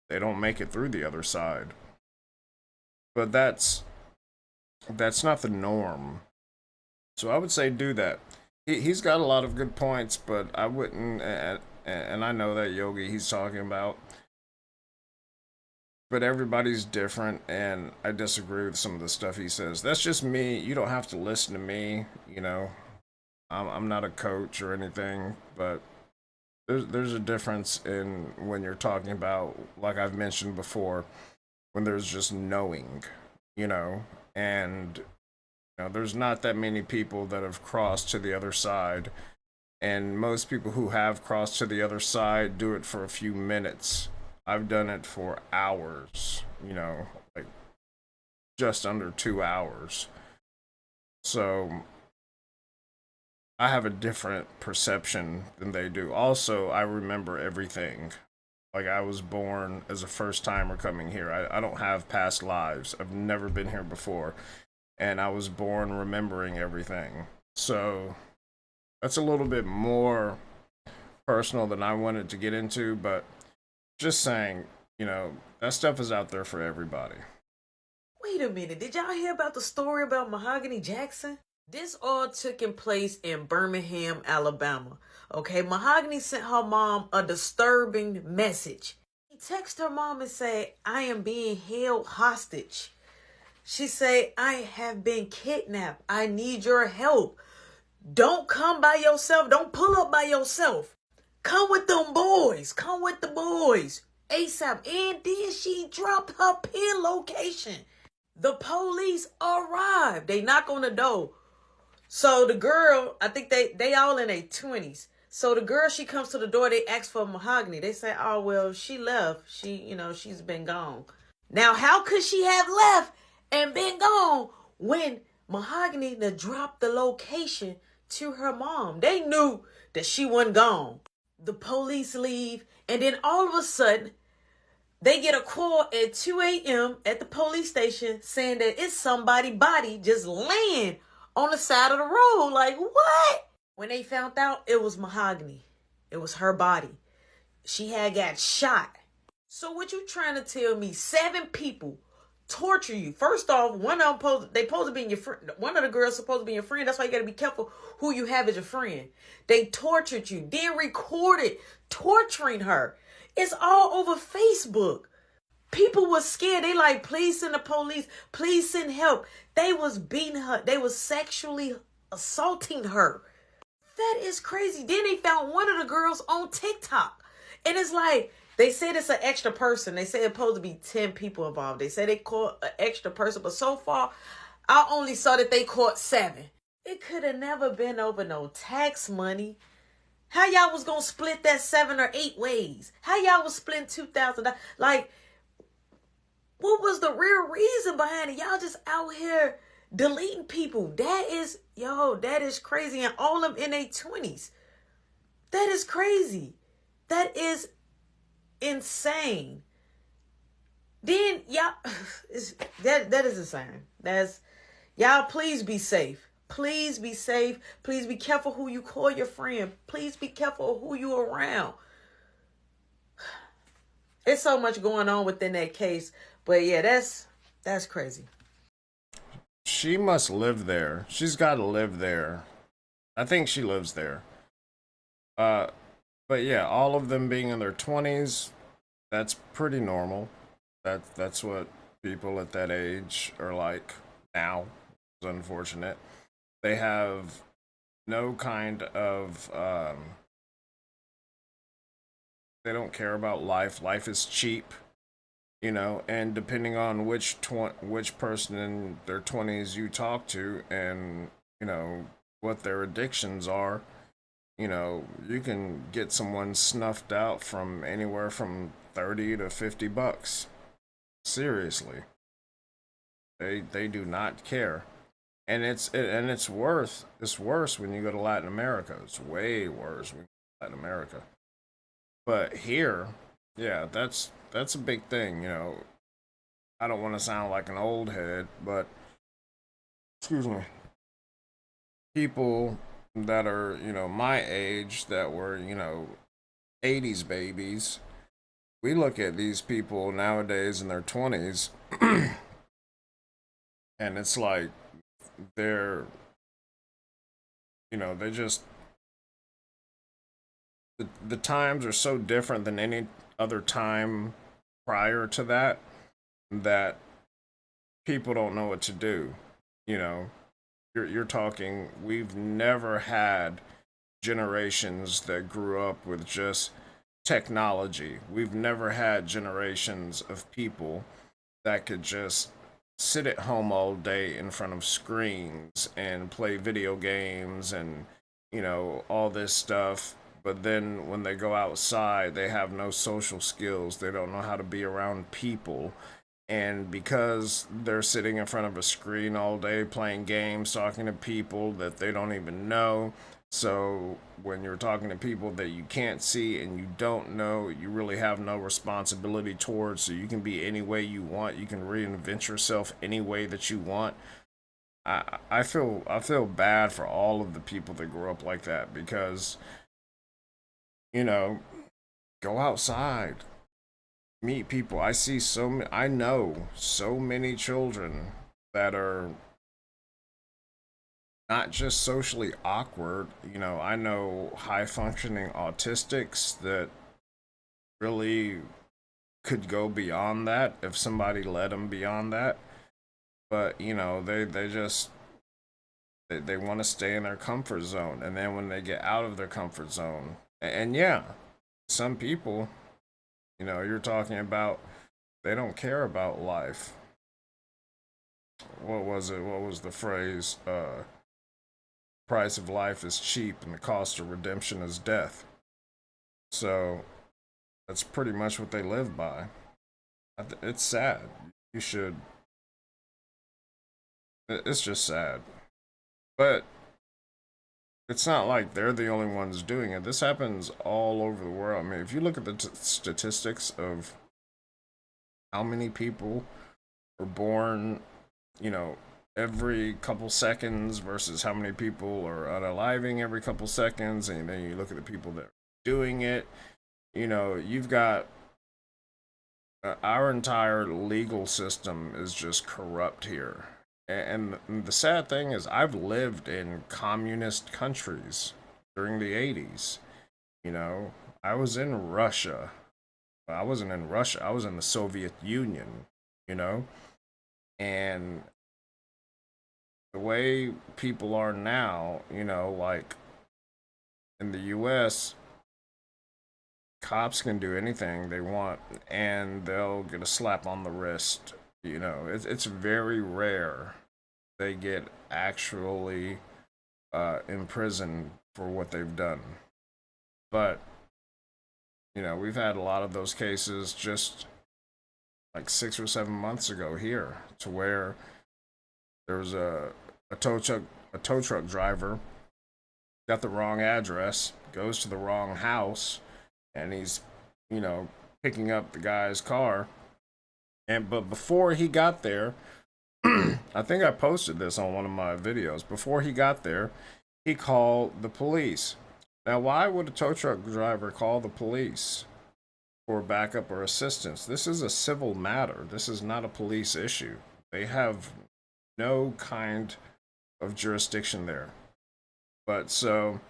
they don't make it through the other side. But that's not the norm. So I would say do that. He's got a lot of good points, but I wouldn't. And I know that Yogi he's talking about, but everybody's different, and I disagree with some of the stuff he says. That's just me. You don't have to listen to me. You know, I'm not a coach or anything, but there's a difference in when you're talking about, like I've mentioned before, when there's just knowing, you know, and you know, there's not that many people that have crossed to the other side, and most people who have crossed to the other side do it for a few minutes. I've done it for hours, you know, like just under 2 hours. So I have a different perception than they do. Also, I remember everything. Like, I was born as a first timer coming here. I don't have past lives. I've never been here before. And I was born remembering everything. So that's a little bit more personal than I wanted to get into, but just saying, you know, that stuff is out there for everybody. Wait a minute. Did y'all hear about the story about Mahogany Jackson? This all took in place in Birmingham, Alabama. Okay, Mahogany sent her mom a disturbing message. He texted her mom and said, "I am being held hostage." She said, "I have been kidnapped. I need your help. Don't come by yourself. Don't pull up by yourself. Come with them boys. Come with the boys. ASAP." And then she dropped her pin location. The police arrived. They knock on the door. So the girl, I think they all in their 20s. So the girl, she comes to the door. They ask for Mahogany. They say, "Oh, well, she left. She's been gone." Now, how could she have left and been gone when Mahogany dropped the location to her mom? They knew that she wasn't gone. The police leave, and then all of a sudden, they get a call at 2 a.m. at the police station saying that it's somebody's body just laying on the side of the road. Like, what? When they found out, it was Mahogany. It was her body. She had got shot. So what you trying to tell me? 7 people torture you. First off, one of them supposed to be your friend. One of the girls supposed to be your friend. That's why you got to be careful who you have as your friend. They tortured you, then recorded torturing her. It's all over Facebook. People were scared. They like, "Please send the police. Please send help." They was beating her. They was sexually assaulting her. That is crazy. Then they found one of the girls on TikTok. And it's like, they said it's an extra person. They say it's supposed to be 10 people involved. They say they caught an extra person. But so far, I only saw that they caught 7. It could have never been over no tax money. How y'all was going to split that 7 or 8 ways? How y'all was splitting $2,000? Like, what was the real reason behind it? Y'all just out here deleting people. That is crazy. And all of them in their 20s. That is crazy. That is insane. Then y'all, that is insane. Y'all, please be safe. Please be safe. Please be careful who you call your friend. Please be careful who you around. It's so much going on within that case. But yeah, that's crazy. She must live there. She's got to live there. I think she lives there. But yeah, all of them being in their 20s, that's pretty normal. That's what people at that age are like now. It's unfortunate. They have no kind of they don't care about life. Life is cheap, you know, and depending on which person in their 20s you talk to, and you know what their addictions are, you know, you can get someone snuffed out from anywhere from 30 to $50. Seriously. They do not care. And it's worse when you go to Latin America. It's way worse when you go to Latin America. But here, yeah, that's a big thing, you know. I don't want to sound like an old head, but excuse me. People that are, my age, that were, 80s babies, we look at these people nowadays in their 20s, and it's like they're, they just, the times are so different than any other time prior to that, that people don't know what to do. You're talking, we've never had generations that grew up with just technology. We've never had generations of people that could just sit at home all day in front of screens and play video games and, all this stuff. But then when they go outside, they have no social skills. They don't know how to be around people. And because they're sitting in front of a screen all day playing games, talking to people that they don't even know. So when you're talking to people that you can't see and you don't know, you really have no responsibility towards. So you can be any way you want. You can reinvent yourself any way that you want. I feel bad for all of the people that grew up like that, because, go outside, meet people. I know so many children that are not just socially awkward. I know high functioning autistics that really could go beyond that if somebody let them beyond that. But they just they want to stay in their comfort zone, and then when they get out of their comfort zone, and yeah, some people, you're talking about, they don't care about life. What was it? What was the phrase? Price of life is cheap and the cost of redemption is death. So that's pretty much what they live by. It's sad. You should. It's just sad. But it's not like they're the only ones doing it. This happens all over the world. I mean, if you look at the statistics of how many people are born, every couple seconds versus how many people are unaliving every couple seconds, and then you look at the people that are doing it, you've got our entire legal system is just corrupt here. And the sad thing is, I've lived in communist countries during the 80s. I was in Russia. I wasn't in Russia, I was in the Soviet Union, and the way people are now, like in the US, cops can do anything they want and they'll get a slap on the wrist. It's very rare they get actually imprisoned for what they've done. But, we've had a lot of those cases just like 6 or 7 months ago here, to where there was a tow truck driver got the wrong address, goes to the wrong house, and he's, picking up the guy's car. But before he got there, I think I posted this on one of my videos. Before he got there, he called the police. Now, why would a tow truck driver call the police for backup or assistance? This is a civil matter. This is not a police issue. They have no kind of jurisdiction there. But so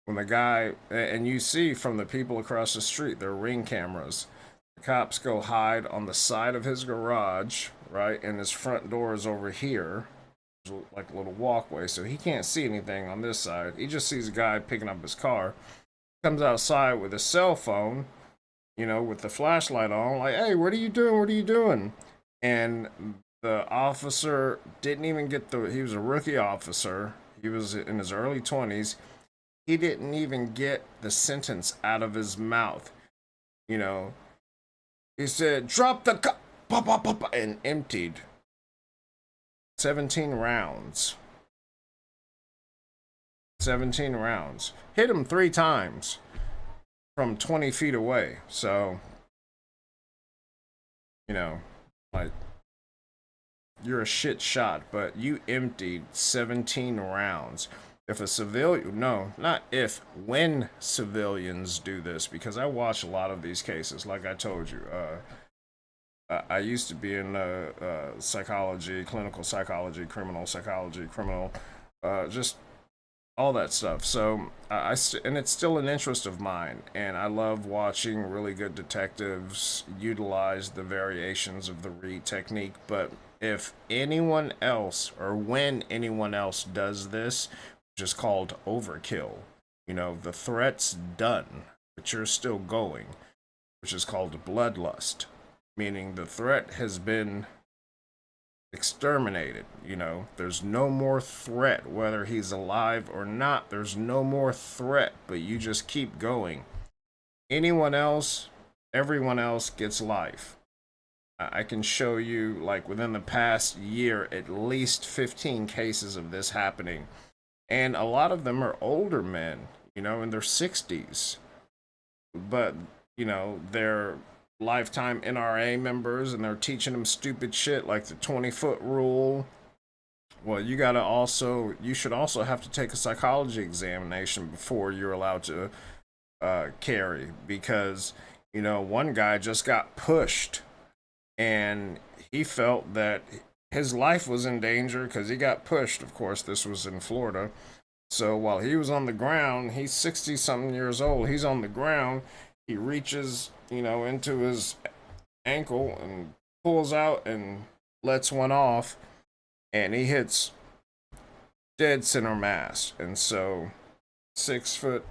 when the guy, and you see from the people across the street, their ring cameras, the cops go hide on the side of his garage, right? And his front door is over here. There's like a little walkway, so he can't see anything on this side. He just sees a guy picking up his car, comes outside with his cell phone, with the flashlight on, like, hey, what are you doing? What are you doing? And the officer didn't even get he was a rookie officer. He was in his early 20s. He didn't even get the sentence out of his mouth. He said, drop the gun, pop, pop, pop, and emptied 17 rounds. 17 rounds. Hit him 3 times from 20 feet away. So, like, you're a shit shot, but you emptied 17 rounds. If a civilian, no, not if, when civilians do this, because I watch a lot of these cases. Like I told you, I used to be in psychology, clinical psychology, criminal, just all that stuff. So and it's still an interest of mine, and I love watching really good detectives utilize the variations of the read technique. But if anyone else, or when anyone else does this, which is called overkill, the threat's done, but you're still going, which is called bloodlust, meaning the threat has been exterminated. There's no more threat, whether he's alive or not. There's no more threat, but you just keep going. Anyone else, everyone else gets life. I can show you, like, within the past year, at least 15 cases of this happening. And a lot of them are older men, in their 60s. But, they're lifetime NRA members, and they're teaching them stupid shit like the 20-foot rule. Well, you should also have to take a psychology examination before you're allowed to carry, because one guy just got pushed, and he felt that his life was in danger because he got pushed. Of course, this was in Florida. So while he was on the ground, he's 60 something years old, he's on the ground, he reaches into his ankle and pulls out and lets one off, and he hits dead center mass. And so 6'6"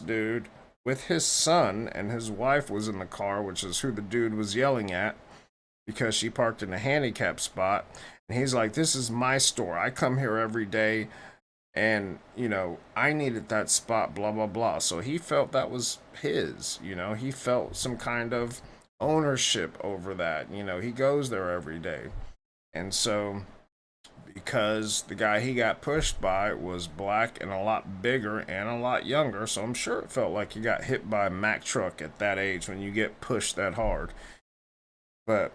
dude with his son, and his wife was in the car, which is who the dude was yelling at, because she parked in a handicap spot. And he's like, this is my store, I come here every day, and I needed that spot, blah blah blah. So he felt that was his. He felt some kind of ownership over that. He goes there every day. And so, because the guy he got pushed by was black and a lot bigger and a lot younger, so I'm sure it felt like he got hit by a Mack truck at that age when you get pushed that hard. But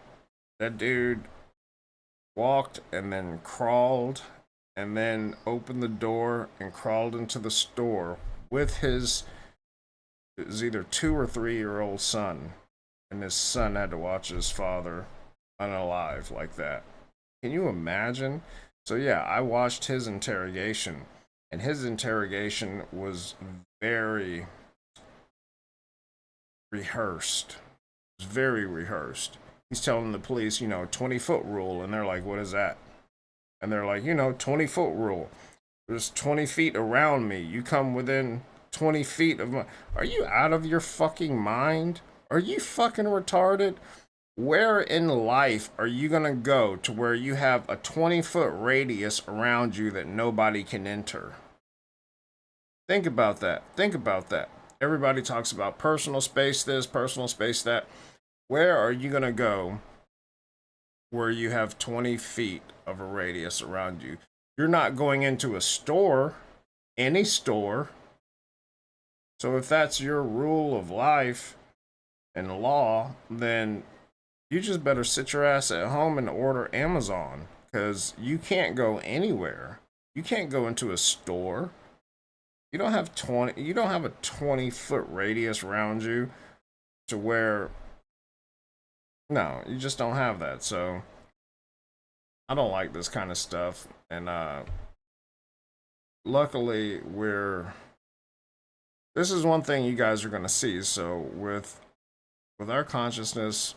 that dude walked and then crawled and then opened the door and crawled into the store with it was either 2 or 3-year-old son, and his son had to watch his father unalive like that. Can you imagine? So yeah, I watched his interrogation, and his interrogation was very rehearsed. It was very rehearsed. He's telling the police, 20-foot rule, and they're like, what is that? And they're like, 20-foot rule. There's 20 feet around me. You come within 20 feet of my... Are you out of your fucking mind? Are you fucking retarded? Where in life are you gonna go to where you have a 20-foot radius around you that nobody can enter? Think about that. Think about that. Everybody talks about personal space this, personal space that. Where are you gonna go where you have 20 feet of a radius around you? You're not going into a store, any store. So if that's your rule of life and law, then you just better sit your ass at home and order Amazon, because you can't go anywhere. You can't go into a store. You don't have a 20-foot radius around you to where... No, you just don't have that. So I don't like this kind of stuff. And luckily, this is one thing you guys are going to see. So with our consciousness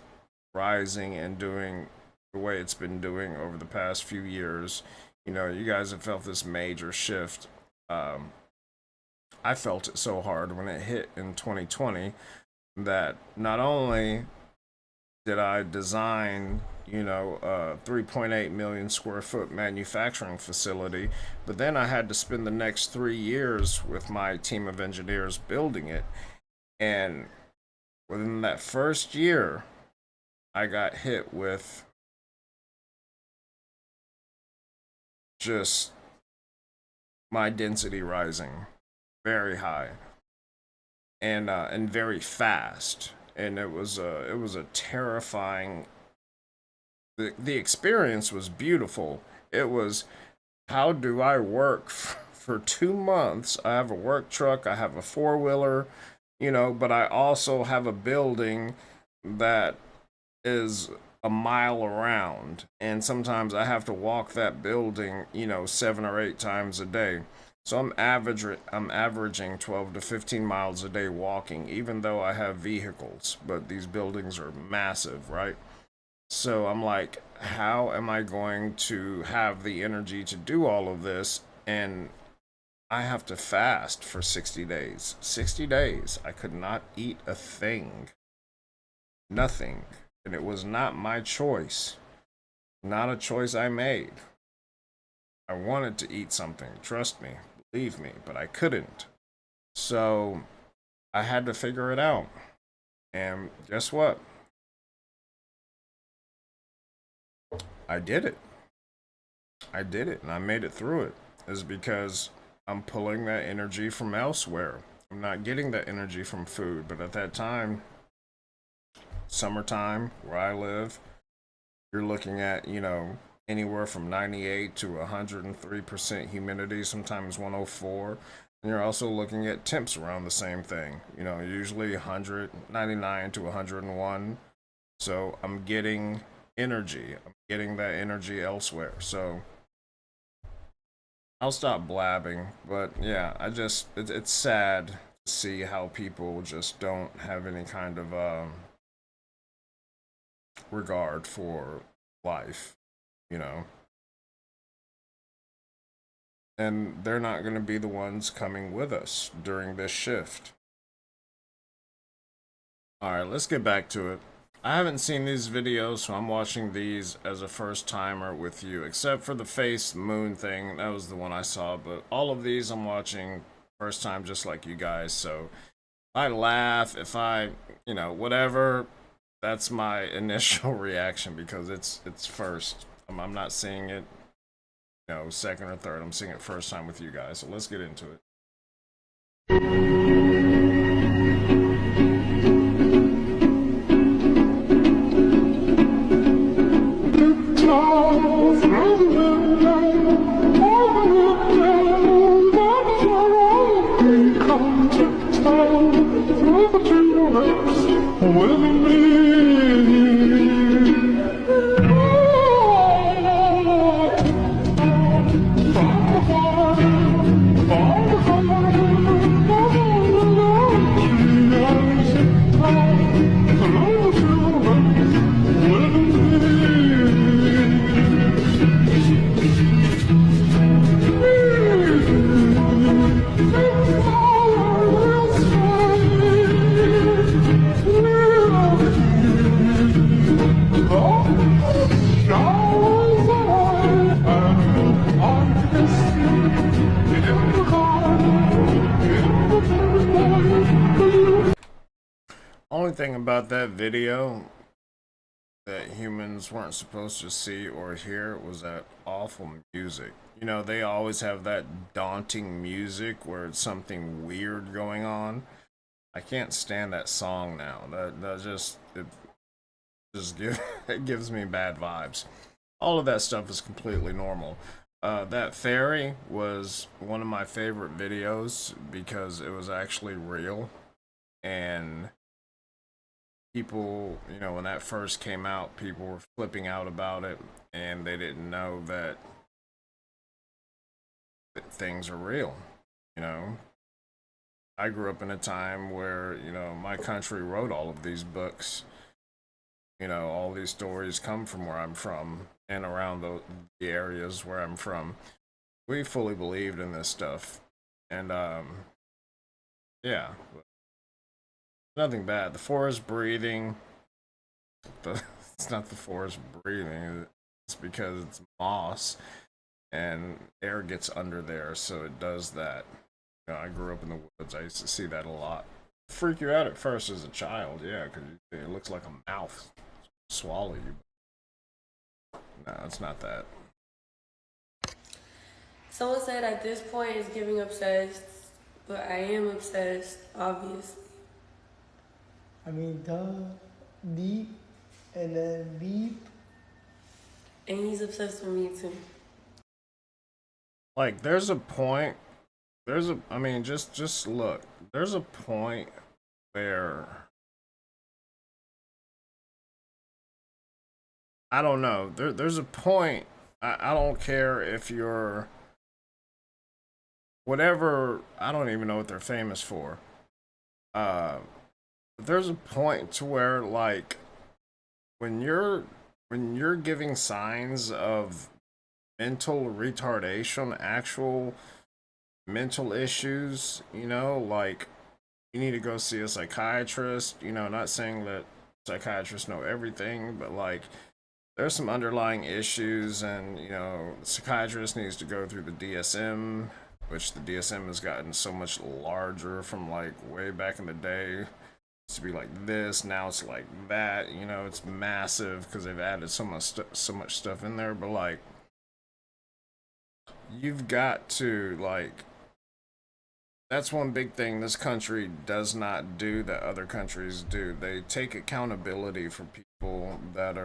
rising and doing the way it's been doing over the past few years, you guys have felt this major shift. I felt it so hard when it hit in 2020 that not only did I design, a 3.8 million square foot manufacturing facility, but then I had to spend the next 3 years with my team of engineers building it. And within that first year, I got hit with just my density rising very high and very fast. And it was a terrifying... The experience was beautiful. It was how do I work for 2 months? I have a work truck, I have a four-wheeler, but I also have a building that is a mile around, and sometimes I have to walk that building, 7 or 8 times a day. So I'm averaging 12 to 15 miles a day walking, even though I have vehicles, but these buildings are massive, right? So I'm like, how am I going to have the energy to do all of this? And I have to fast for 60 days. 60 days. I could not eat a thing. Nothing. And it was not my choice. Not a choice I made. I wanted to eat something. Trust me. Believe me. But I couldn't. So I had to figure it out. And guess what? I did it. I did it, and I made it through it. Is because I'm pulling that energy from elsewhere. I'm not getting that energy from food, but at that time, summertime, where I live, you're looking at, anywhere from 98 to 103% humidity, sometimes 104. And you're also looking at temps around the same thing, usually 199 to 101. So I'm getting energy. I'm getting that energy elsewhere. So I'll stop blabbing, but yeah, it's sad to see how people just don't have any kind of regard for life, you know. And they're not going to be the ones coming with us during this shift. Alright, let's get back to it. I haven't seen these videos, so I'm watching these as a first timer with you, except for the face moon thing. That was the one I saw, but all of these I'm watching first time just like you guys. So if I laugh, if I, whatever, that's my initial reaction because it's first. I'm not seeing it, second or third. I'm seeing it first time with you guys. So let's get into it. Only thing about that video that humans weren't supposed to see or hear was that awful music. They always have that daunting music where it's something weird going on. I can't stand that song now. That just it gives me bad vibes. All of that stuff is completely normal. That fairy was one of my favorite videos because it was actually real, and people, when that first came out, people were flipping out about it, and they didn't know that things are real. I grew up in a time where, my country wrote all of these books. All these stories come from where I'm from and around the areas where I'm from. We fully believed in this stuff. And, yeah. Nothing bad. The forest breathing. It's not the forest breathing. It's because it's moss and air gets under there, so it does that. I grew up in the woods. I used to see that a lot. Freak you out at first as a child, yeah, because it looks like a mouth swallow you. No, it's not that. Someone said at this point it's giving obsessed, but I am obsessed, obviously. I mean, duh, deep, and then beep. And he's obsessed with me too. Like, there's a point. I mean, just look. There's a point where I don't know. There's a point. I don't care if you're whatever. I don't even know what they're famous for. Uh, but there's a point to where, like, when you're giving signs of mental retardation, actual mental issues, like, you need to go see a psychiatrist. Not saying that psychiatrists know everything, but like, there's some underlying issues, and the psychiatrist needs to go through the DSM, which the DSM has gotten so much larger from like way back in the day. It used to be like this, now it's like that. It's massive because they've added so much stuff in there. But like, you've got to like. That's one big thing this country does not do that other countries do. They take accountability for people that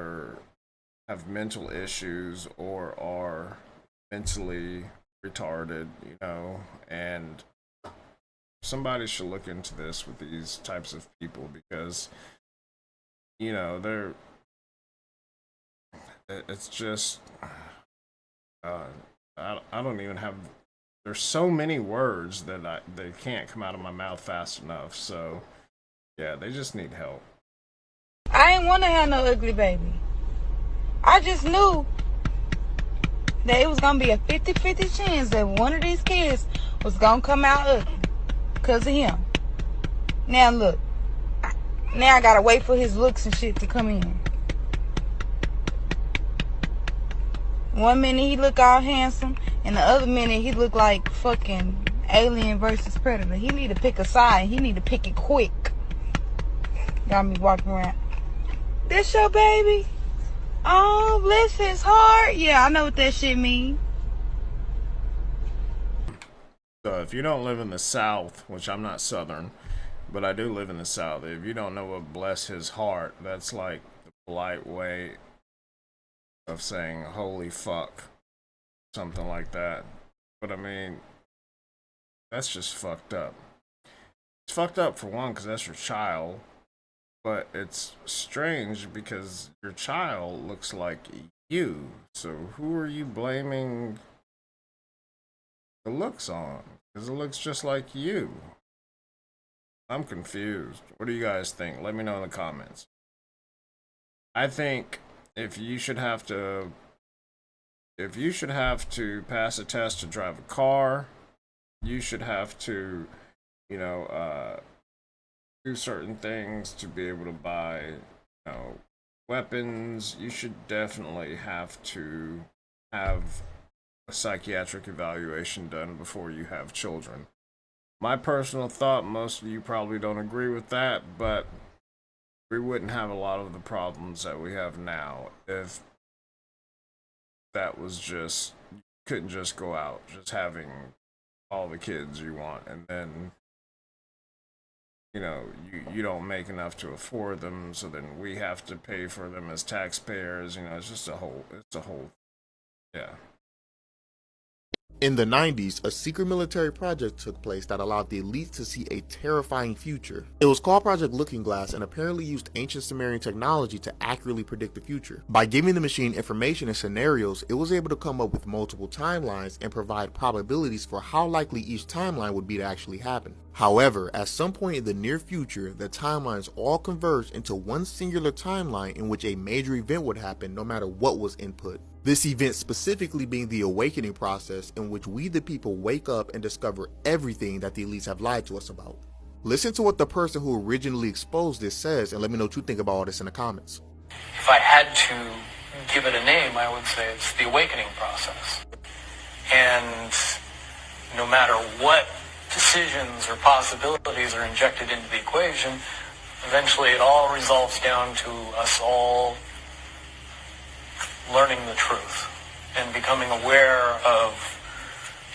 have mental issues or are mentally retarded, and somebody should look into this with these types of people because, they're, it's just, I don't even have, there's so many words that they can't come out of my mouth fast enough. So, yeah, they just need help. I ain't want to have no ugly baby. I just knew that it was going to be a 50-50 chance that one of these kids was going to come out ugly because of him. Now, look. Now I got to wait for his looks and shit to come in. One minute he look all handsome, and the other minute he look like fucking Alien versus Predator. He need to pick a side. He need to pick it quick. Got me walking around. This your baby? Oh, bless his heart. Yeah, I know what that shit mean. So if you don't live in the South, which I'm not Southern, but I do live in the South, if you don't know what bless his heart, that's like the polite way of saying holy fuck, something like that. But I mean, that's just fucked up. It's fucked up for one because that's your child, but it's strange because your child looks like you. So who are you blaming the looks on? Because it looks just like you. I'm confused. What do you guys think? Let me know in the comments. I think if you should have to pass a test to drive a car, you should have to, do certain things to be able to buy, weapons. You should definitely have to have a psychiatric evaluation done before you have children. My personal thought, most of you probably don't agree with that, but we wouldn't have a lot of the problems that we have now if that was just, you couldn't just go out just having all the kids you want, and then you don't make enough to afford them, so then we have to pay for them as taxpayers. It's just a whole yeah. In the 90s, a secret military project took place that allowed the elites to see a terrifying future. It was called Project Looking Glass and apparently used ancient Sumerian technology to accurately predict the future. By giving the machine information and scenarios, it was able to come up with multiple timelines and provide probabilities for how likely each timeline would be to actually happen. However, at some point in the near future, the timelines all converged into one singular timeline in which a major event would happen no matter what was input. This event specifically being the awakening process, in which we the people wake up and discover everything that the elites have lied to us about. Listen to what the person who originally exposed this says, and let me know what you think about all this in the comments. If I had to give it a name, I would say it's the awakening process. And no matter what decisions or possibilities are injected into the equation, eventually it all resolves down to us all learning the truth and becoming aware of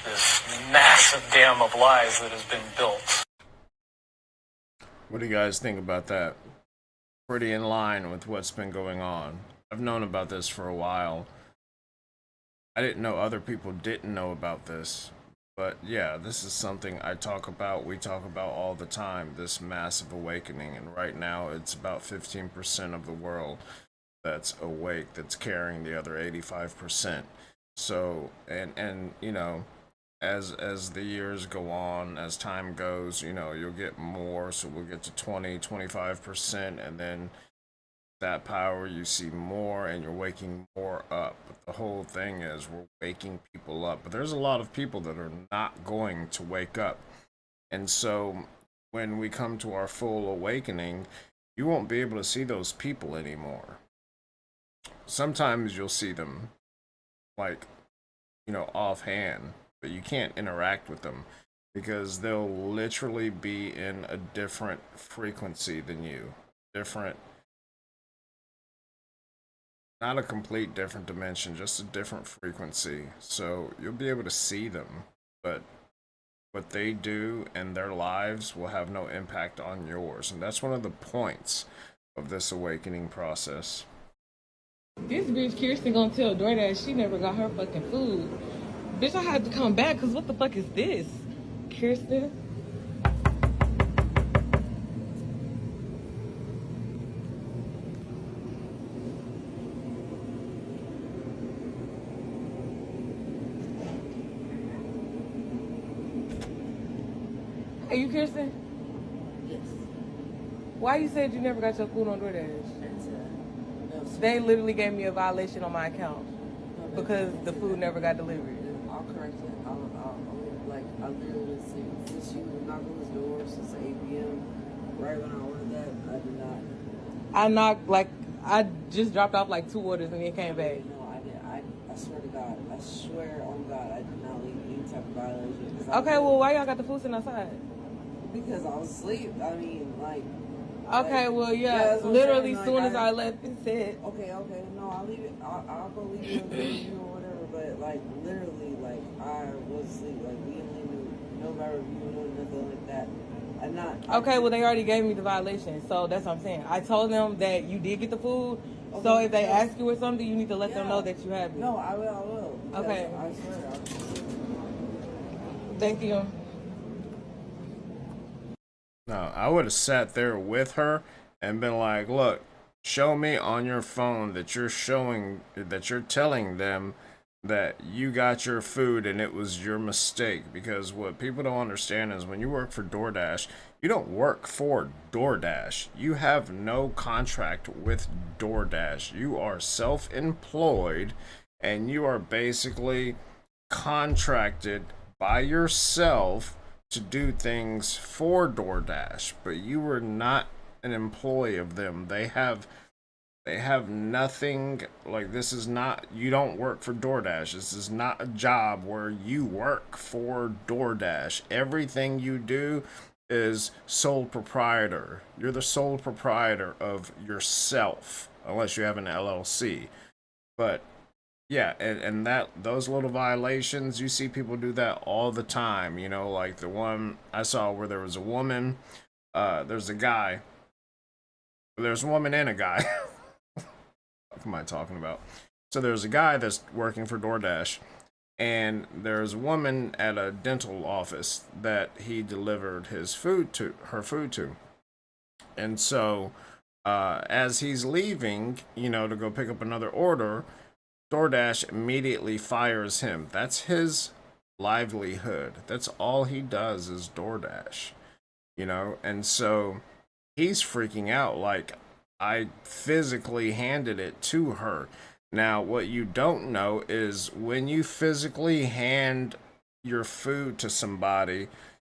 this massive dam of lies that has been built. What do you guys think about that? Pretty in line with what's been going on. I've known about this for a while. I didn't know other people didn't know about this. But yeah, this is something I talk about, we talk about all the time, this massive awakening. And right now, it's about 15% of the world that's awake, that's carrying the other 85%. So, and you know, as the years go on, as time goes, you know, you'll get more. So we'll get to 20, 25%, and then that power you see more and you're waking more up. But the whole thing is we're waking people up. But there's a lot of people that are not going to wake up. And so when we come to our full awakening, you won't be able to see those people anymore. Sometimes you'll see them like, you know, offhand, but you can't interact with them because they'll literally be in a different frequency than you. Different, not a complete different dimension, just a different frequency. So you'll be able to see them, but what they do and their lives will have no impact on yours. And that's one of the points of this awakening process. This bitch Kirsten gonna tell DoorDash she never got her fucking food. Bitch, I had to come back because what the fuck is this? Kirsten? Hey, you Kirsten? Yes. Why you said you never got your food on DoorDash? They literally gave me a violation on my account because the food never got delivered. I'll correct it. I literally said, since you knocked on this door since 8 p.m., right when I ordered that, I did not. I knocked, like, I just dropped off like 2 orders and then came back. No, I didn't. I swear to God. I swear on God, I did not leave any type of violation. Okay, well, why y'all got the food sitting outside? Because I was asleep. I mean, like... Okay, well, yeah, literally as soon as I left, it said. Okay, no, I'll leave it. I'll go leave it with you or whatever. But like, literally, like I was asleep. Like we didn't leave no review, no nothing like that. I'm not. Okay, well, they already gave me the violation, so that's what I'm saying. I told them that you did get the food, so if they ask you or something, you need to let them know that you have it. No, I will. Okay. I swear. Thank you. No, I would have sat there with her and been like, look, show me on your phone that you're telling them that you got your food and it was your mistake. Because what people don't understand is when you work for DoorDash, you don't work for DoorDash. You have no contract with DoorDash. You are self-employed and you are basically contracted by yourself to do things for DoorDash, but you were not an employee of them. They have nothing, like, this is not, you don't work for DoorDash. This is not a job where you work for DoorDash. Everything you do is sole proprietor. You're the sole proprietor of yourself, unless you have an LLC. But yeah, and that those little violations, you see people do that all the time. You know, like the one I saw where there was a woman, there's a guy, there's a woman and a guy. What am I talking about? So there's a guy that's working for DoorDash, and there's a woman at a dental office that he delivered her food to. And so, as he's leaving, you know, to go pick up another order, DoorDash immediately fires him. That's his livelihood. That's all he does is DoorDash, you know? And so he's freaking out, like, I physically handed it to her. Now, what you don't know is when you physically hand your food to somebody,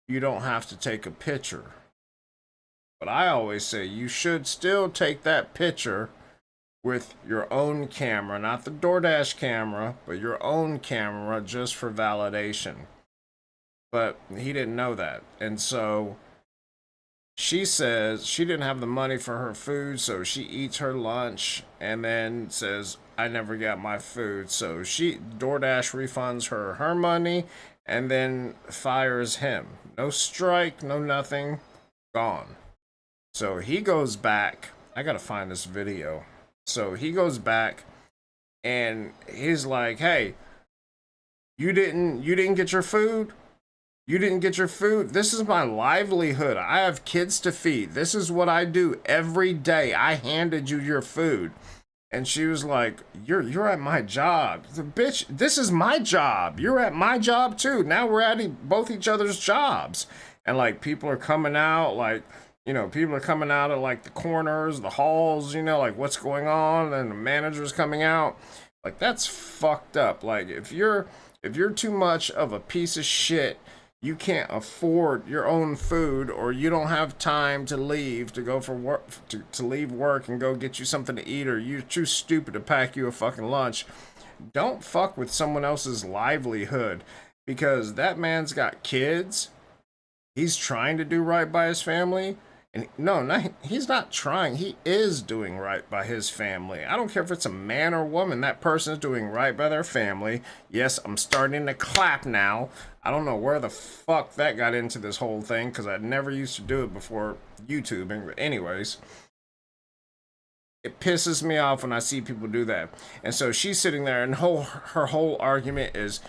you don't have to take a picture. But I always say you should still take that picture with your own camera, not the DoorDash camera, but your own camera, just for validation. But he didn't know that. And so she says she didn't have the money for her food, so she eats her lunch and then says, I never got my food. So DoorDash refunds her money and then fires him. No strike, no nothing, gone. So he goes back. I gotta find this video. So he goes back and he's like, hey, You didn't get your food? You didn't get your food? This is my livelihood. I have kids to feed. This is what I do every day. I handed you your food. And she was like, you're at my job. The bitch, this is my job. You're at my job too. Now we're at both each other's jobs. And like people are coming out, like, you know, people are coming out of like the corners, the halls, you know, like what's going on, and the manager's coming out. Like that's fucked up. Like if you're too much of a piece of shit, you can't afford your own food, or you don't have time to leave to go for work, to leave work and go get you something to eat, or you're too stupid to pack you a fucking lunch, don't fuck with someone else's livelihood, because that man's got kids. He's trying to do right by his family. And he's not trying. He is doing right by his family. I don't care if it's a man or woman. That person is doing right by their family. Yes, I'm starting to clap now. I don't know where the fuck that got into this whole thing, because I never used to do it before YouTubing. But anyways, it pisses me off when I see people do that. And so she's sitting there, and her whole argument is,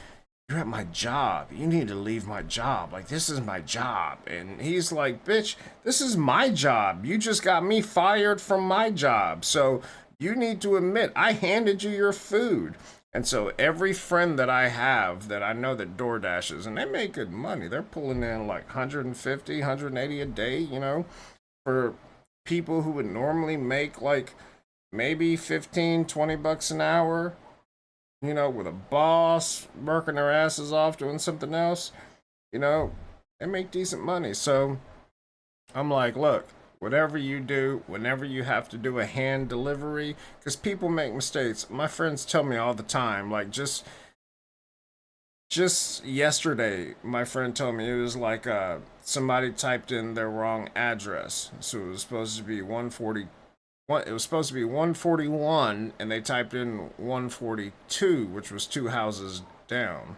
you're at my job. You need to leave my job. Like, this is my job. And he's like, bitch, this is my job. You just got me fired from my job. So you need to admit, I handed you your food. And so every friend that I have that I know that DoorDashes, and they make good money. They're pulling in like 150, 180 a day, you know, for people who would normally make like maybe 15, 20 bucks an hour. You know, with a boss working their asses off doing something else, you know, they make decent money. So I'm like, look, whatever you do, whenever you have to do a hand delivery, because people make mistakes. My friends tell me all the time, like just yesterday, my friend told me it was like somebody typed in their wrong address. So it was supposed to be 140. It was supposed to be 141, and they typed in 142, which was two houses down,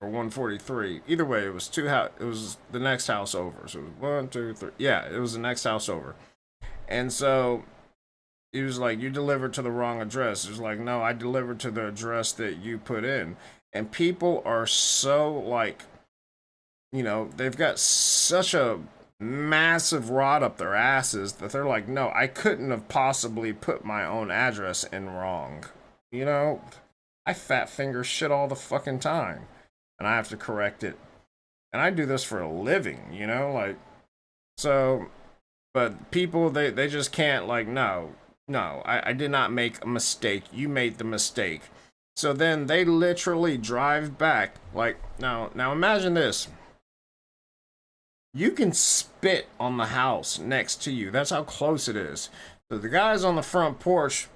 or 143. Either way, it was it was the next house over. So it was 1, 2, 3. Yeah, it was the next house over. And so he was like, "You delivered to the wrong address." It was like, "No, I delivered to the address that you put in." And people are so like, you know, they've got such a massive rod up their asses that they're like, no, I couldn't have possibly put my own address in wrong. You know, I fat finger shit all the fucking time, and I have to correct it. And I do this for a living, you know, like, so, but people, they just can't, like, no, I did not make a mistake. You made the mistake. So then they literally drive back, like, now imagine this. You can spit on the house next to you. That's how close it is. So the guy's on the front porch.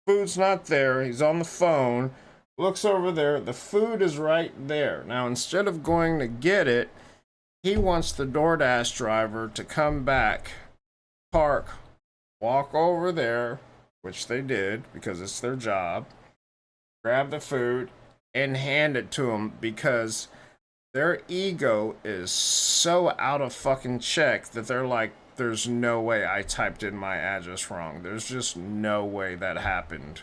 Food's not there. He's on the phone. Looks over there. The food is right there. Now, instead of going to get it, he wants the DoorDash driver to come back, park, walk over there, which they did because it's their job, grab the food, and hand it to him, because their ego is so out of fucking check that they're like, there's no way I typed in my address wrong. There's just no way that happened.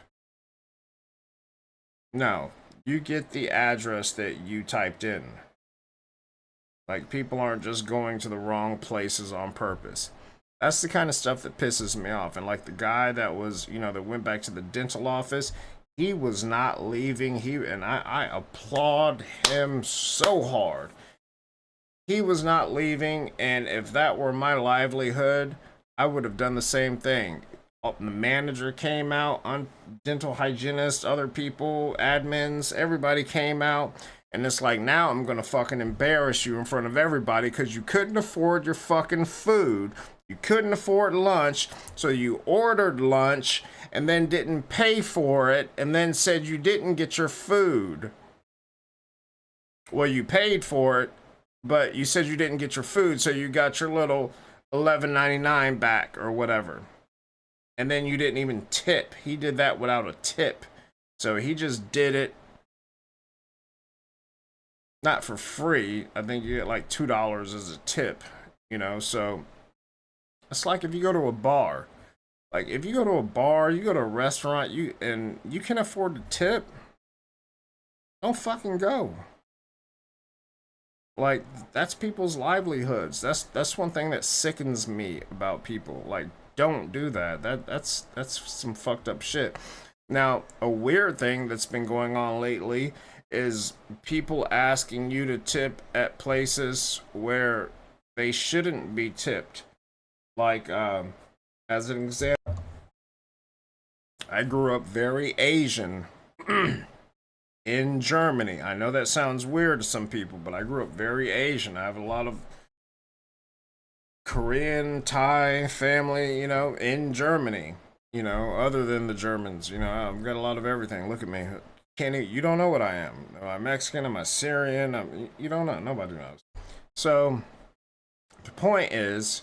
No, you get the address that you typed in. Like, people aren't just going to the wrong places on purpose. That's the kind of stuff that pisses me off. And like the guy that was, you know, that went back to the dental office, he was not leaving. I applaud him so hard. He was not leaving, and if that were my livelihood, I would have done the same thing. The manager came out, dental hygienists, other people, admins, everybody came out, and it's like, now I'm gonna fucking embarrass you in front of everybody because you couldn't afford your fucking food. You couldn't afford lunch, so you ordered lunch and then didn't pay for it, and then said you didn't get your food. Well, you paid for it, but you said you didn't get your food, so you got your little $11.99 back or whatever. And then you didn't even tip. He did that without a tip. So he just did it not for free. I think you get like $2 as a tip, you know? So it's like if you go to a bar. Like, if you go to a bar, you go to a restaurant, and you can afford to tip, don't fucking go. Like, that's people's livelihoods. That's one thing that sickens me about people. Like, don't do that. That's some fucked up shit. Now, a weird thing that's been going on lately is people asking you to tip at places where they shouldn't be tipped. Like, as an example, I grew up very Asian in Germany. I know that sounds weird to some people, but I grew up very Asian. I have a lot of Korean, Thai family, you know, in Germany. You know, other than the Germans, you know, I've got a lot of everything. Look at me. Can't you don't know what I am. Am I Mexican? Am I Syrian? You don't know. Nobody knows. So the point is,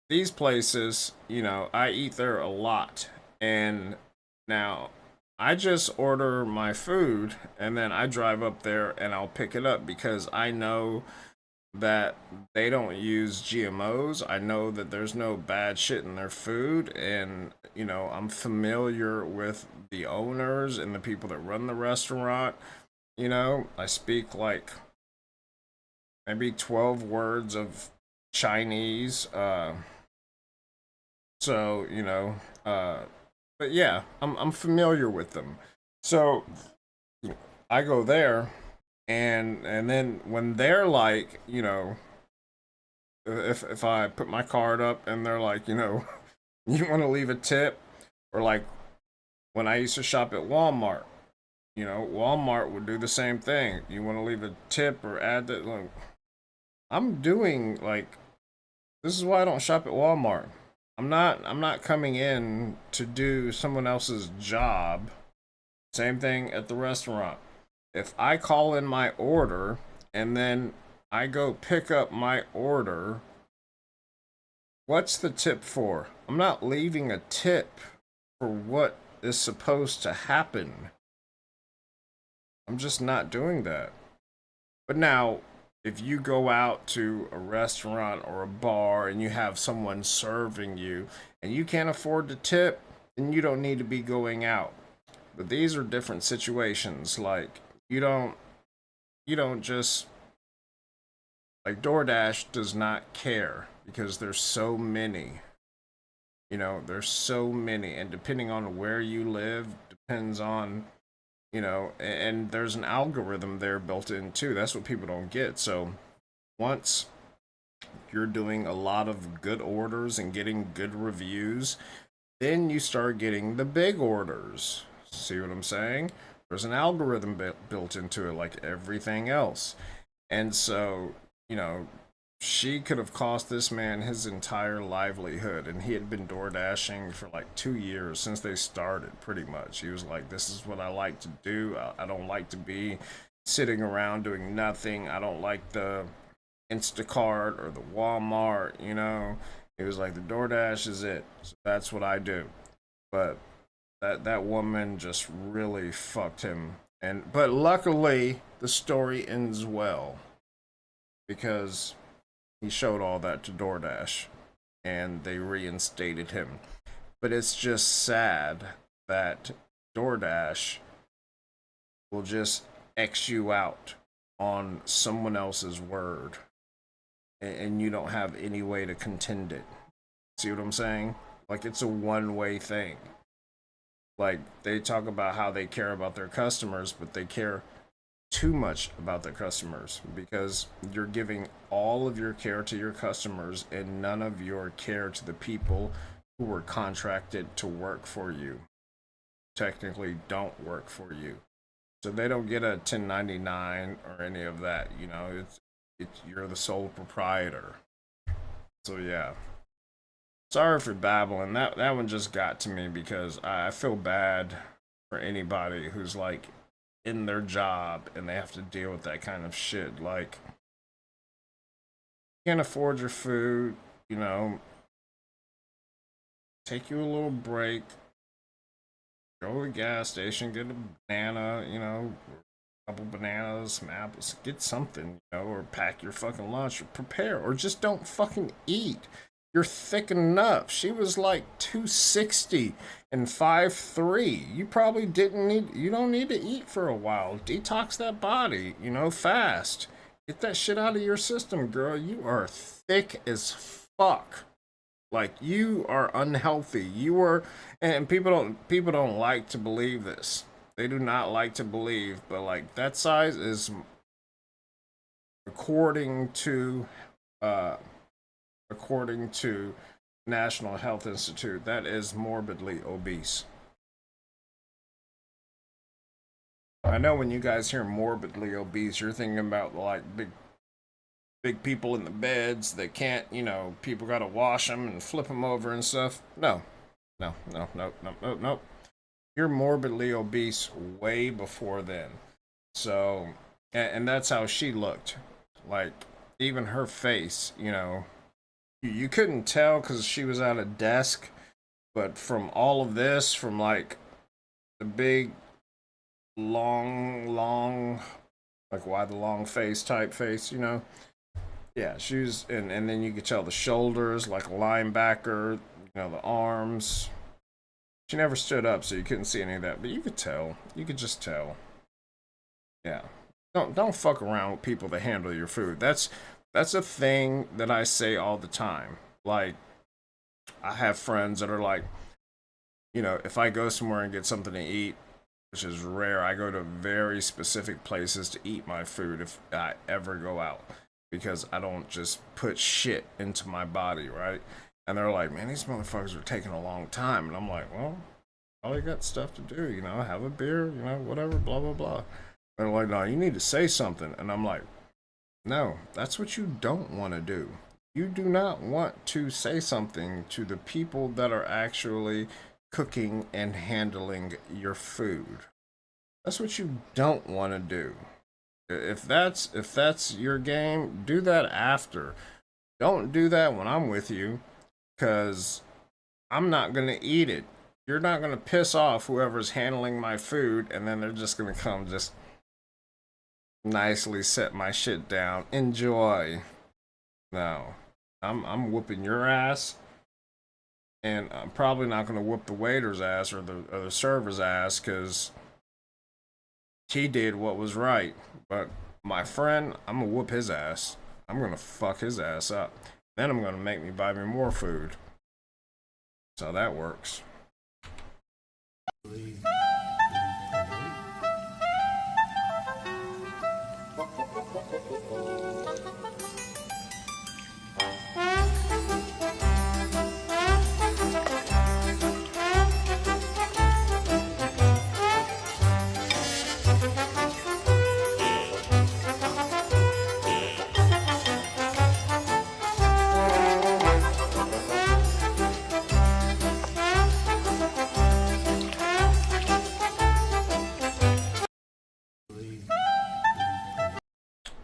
these places, you know, I eat there a lot. And now I just order my food and then I drive up there and I'll pick it up because I know that they don't use GMOs. I know that there's no bad shit in their food, and you know, I'm familiar with the owners and the people that run the restaurant. You know, I speak like maybe 12 words of Chinese. So, you know, but yeah, I'm familiar with them. So I go there and then when they're like, you know, if I put my card up and they're like, you know, you want to leave a tip, or like when I used to shop at Walmart, you know, Walmart would do the same thing. You want to leave a tip or add that. Like, I'm doing like, this is why I don't shop at Walmart. I'm not coming in to do someone else's job. Same thing at the restaurant. If I call in my order and then I go pick up my order, what's the tip for? I'm not leaving a tip for what is supposed to happen. I'm just not doing that. But now, if you go out to a restaurant or a bar and you have someone serving you and you can't afford to tip, then you don't need to be going out. But these are different situations. Like, you don't just, like, DoorDash does not care because there's so many. You know, there's so many, and depending on where you live, depends on, you know, and there's an algorithm there built in too. That's what people don't get. So once you're doing a lot of good orders and getting good reviews, then you start getting the big orders. See what I'm saying? There's an algorithm built into it, like everything else. And so, you know, she could have cost this man his entire livelihood, and he had been door dashing for like 2 years since they started, pretty much. He was like, this is what I like to do. I don't like to be sitting around doing nothing. I don't like the Instacart or the Walmart, you know. He was like, the DoorDash is it. So that's what I do. But that woman just really fucked him. But luckily the story ends well because he showed all that to DoorDash and they reinstated him. But it's just sad that DoorDash will just X you out on someone else's word and you don't have any way to contend it. See what I'm saying? Like, it's a one-way thing. Like, they talk about how they care about their customers, but they care too much about their customers because you're giving all of your care to your customers and none of your care to the people who were contracted to work for you. Technically don't work for you. So they don't get a 1099 or any of that, you know. It's you're the sole proprietor. So yeah. Sorry for babbling. That one just got to me because I feel bad for anybody who's like in their job and they have to deal with that kind of shit. Like, you can't afford your food, you know, take you a little break, go to the gas station, get a banana, you know, a couple bananas, some apples, get something, you know, or pack your fucking lunch or prepare, or just don't fucking eat. You're thick enough. She was like 260 and 5'3". You probably you don't need to eat for a while. Detox that body, you know, fast. Get that shit out of your system, girl. You are thick as fuck. Like, you are unhealthy. You are, and people don't like to believe this. They do not like to believe, but like, that size is, according to National Health Institute, that is morbidly obese. I know when you guys hear morbidly obese, you're thinking about like big people in the beds that can't, you know, people got to wash them and flip them over and stuff. No. You're morbidly obese way before then. So, and that's how she looked. Like, even her face, you know, you couldn't tell because she was at a desk, but from all of this, from like the big, long, like why the long face type face, you know? Yeah, she was, and then you could tell the shoulders, like a linebacker, you know, the arms. She never stood up, so you couldn't see any of that, but you could tell. You could just tell. Yeah. Don't fuck around with people that handle your food. That's a thing that I say all the time. Like, I have friends that are like, you know, if I go somewhere and get something to eat, which is rare, I go to very specific places to eat my food if I ever go out, because I don't just put shit into my body, right? And they're like, man, these motherfuckers are taking a long time. And I'm like, well, probably got stuff to do, you know, have a beer, you know, whatever, blah, blah, blah. They're like, no, you need to say something. And I'm like, no, that's what you don't want to do. You do not want to say something to the people that are actually cooking and handling your food. That's what you don't want to do. If that's your game, do that after. Don't do that when I'm with you, because I'm not going to eat it. You're not going to piss off whoever's handling my food, and then they're just going to come just nicely set my shit down. Enjoy. No. I'm whooping your ass, and I'm probably not going to whoop the waiter's ass or the server's ass, because he did what was right. But my friend, I'm going to whoop his ass. I'm going to fuck his ass up. Then I'm going to make me buy me more food. That's how that works.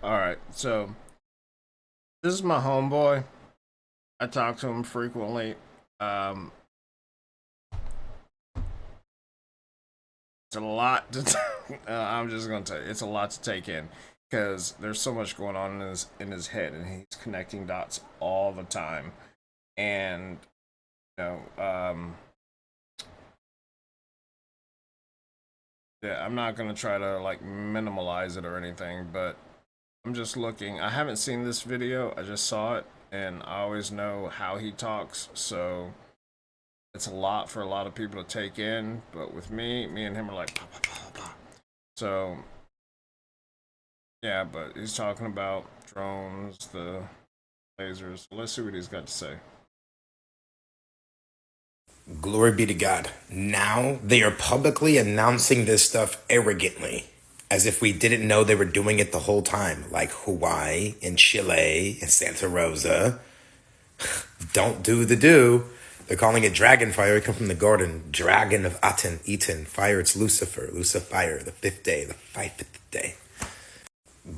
Alright, so this is my homeboy. I talk to him frequently. It's a lot to I'm just gonna tell you, it's a lot to take in, because there's so much going on in his head, and he's connecting dots all the time. And you know, yeah, I'm not gonna try to like minimalize it or anything, but I'm just looking. I haven't seen this video. I just saw it, and I always know how he talks, so it's a lot for a lot of people to take in. But with me and him are like, bah, bah, bah, bah. So yeah, but he's talking about drones, the lasers. Let's see what he's got to say. Glory be to God. Now they are publicly announcing this stuff arrogantly, as if we didn't know they were doing it the whole time, like Hawaii and Chile and Santa Rosa. Don't do the do. They're calling it dragon fire. It comes from the garden. Dragon of Aten, Eten. Fire, it's Lucifer. Lucifer, the fifth day, the fifth day.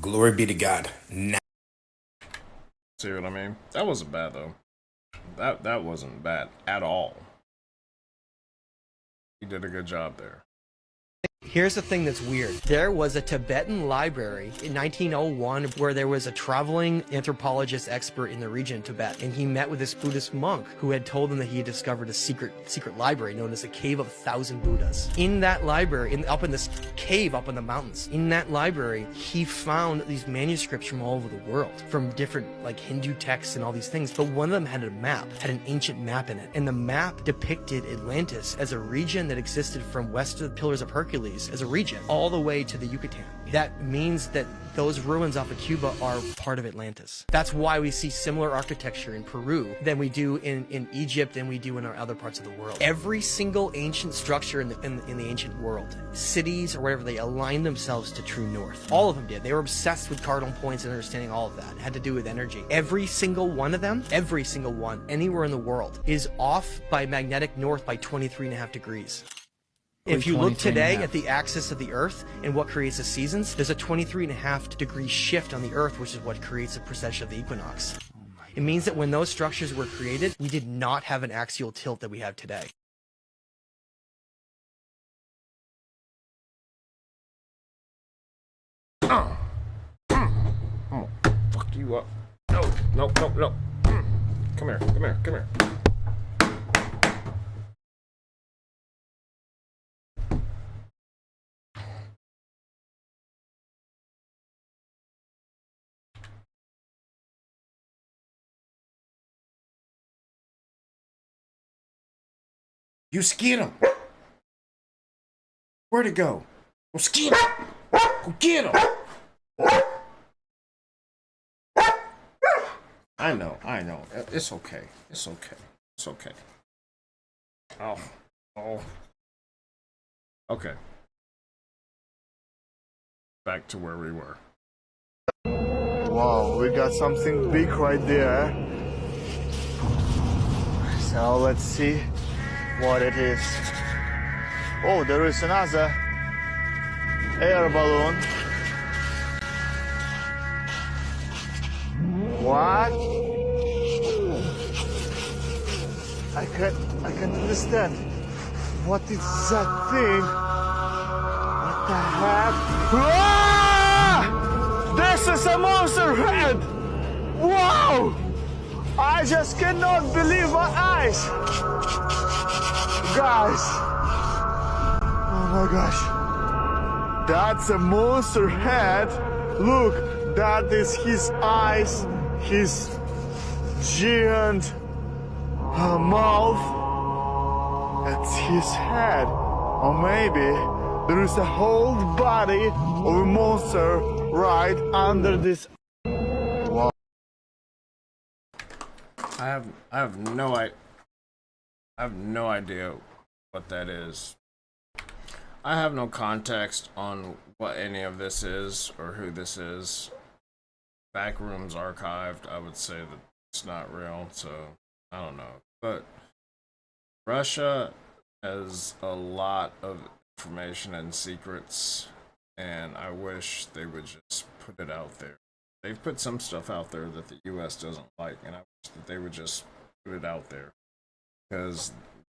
Glory be to God. Now. See what I mean? That wasn't bad, though. That wasn't bad at all. He did a good job there. Here's the thing that's weird. There was a Tibetan library in 1901 where there was a traveling anthropologist expert in the region, Tibet, and he met with this Buddhist monk who had told him that he had discovered a secret library known as the Cave of 1,000 Buddhas. In that library, up in this cave up in the mountains, in that library, he found these manuscripts from all over the world, from different like Hindu texts and all these things, but one of them had a map, had an ancient map in it, and the map depicted Atlantis as a region that existed from west of the Pillars of Hercules as a region all the way to the Yucatan. That means that those ruins off of Cuba are part of Atlantis. That's why we see similar architecture in Peru than we do in Egypt and we do in our other parts of the world. Every single ancient structure in the ancient world, cities or whatever, they aligned themselves to true north. All of them did. They were obsessed with cardinal points and understanding all of that. It had to do with energy. Every single one of them, every single one, anywhere in the world, is off by magnetic north by 23.5 degrees. If you look today at the axis of the Earth and what creates the seasons, there's a 23.5 degree shift on the Earth, which is what creates the precession of the equinox. It means that when those structures were created, we did not have an axial tilt that we have today. I'm gonna fuck you up. No, no, no, no. Come here, come here, come here. You scared him. Where'd it go? Go scared him. Go get him. I know. It's okay. It's okay. It's okay. Oh. Oh. Okay. Back to where we were. Wow, we got something big right there. So let's see what it is. Oh, there is another air balloon. What? I can't understand. What is that thing? What the heck? Ah! This is a monster head! Wow! I just cannot believe my eyes! Guys! Oh my gosh! That's a monster head! Look! That is his eyes, his giant mouth. That's his head. Or maybe there is a whole body of a monster right under this. Wow. I have no idea what that is. I have no context on what any of this is or who this is. Backrooms archived. I would say that it's not real, so I don't know. But Russia has a lot of information and secrets, and I wish they would just put it out there. They've put some stuff out there that the US doesn't like, and I wish that they would just put it out there, because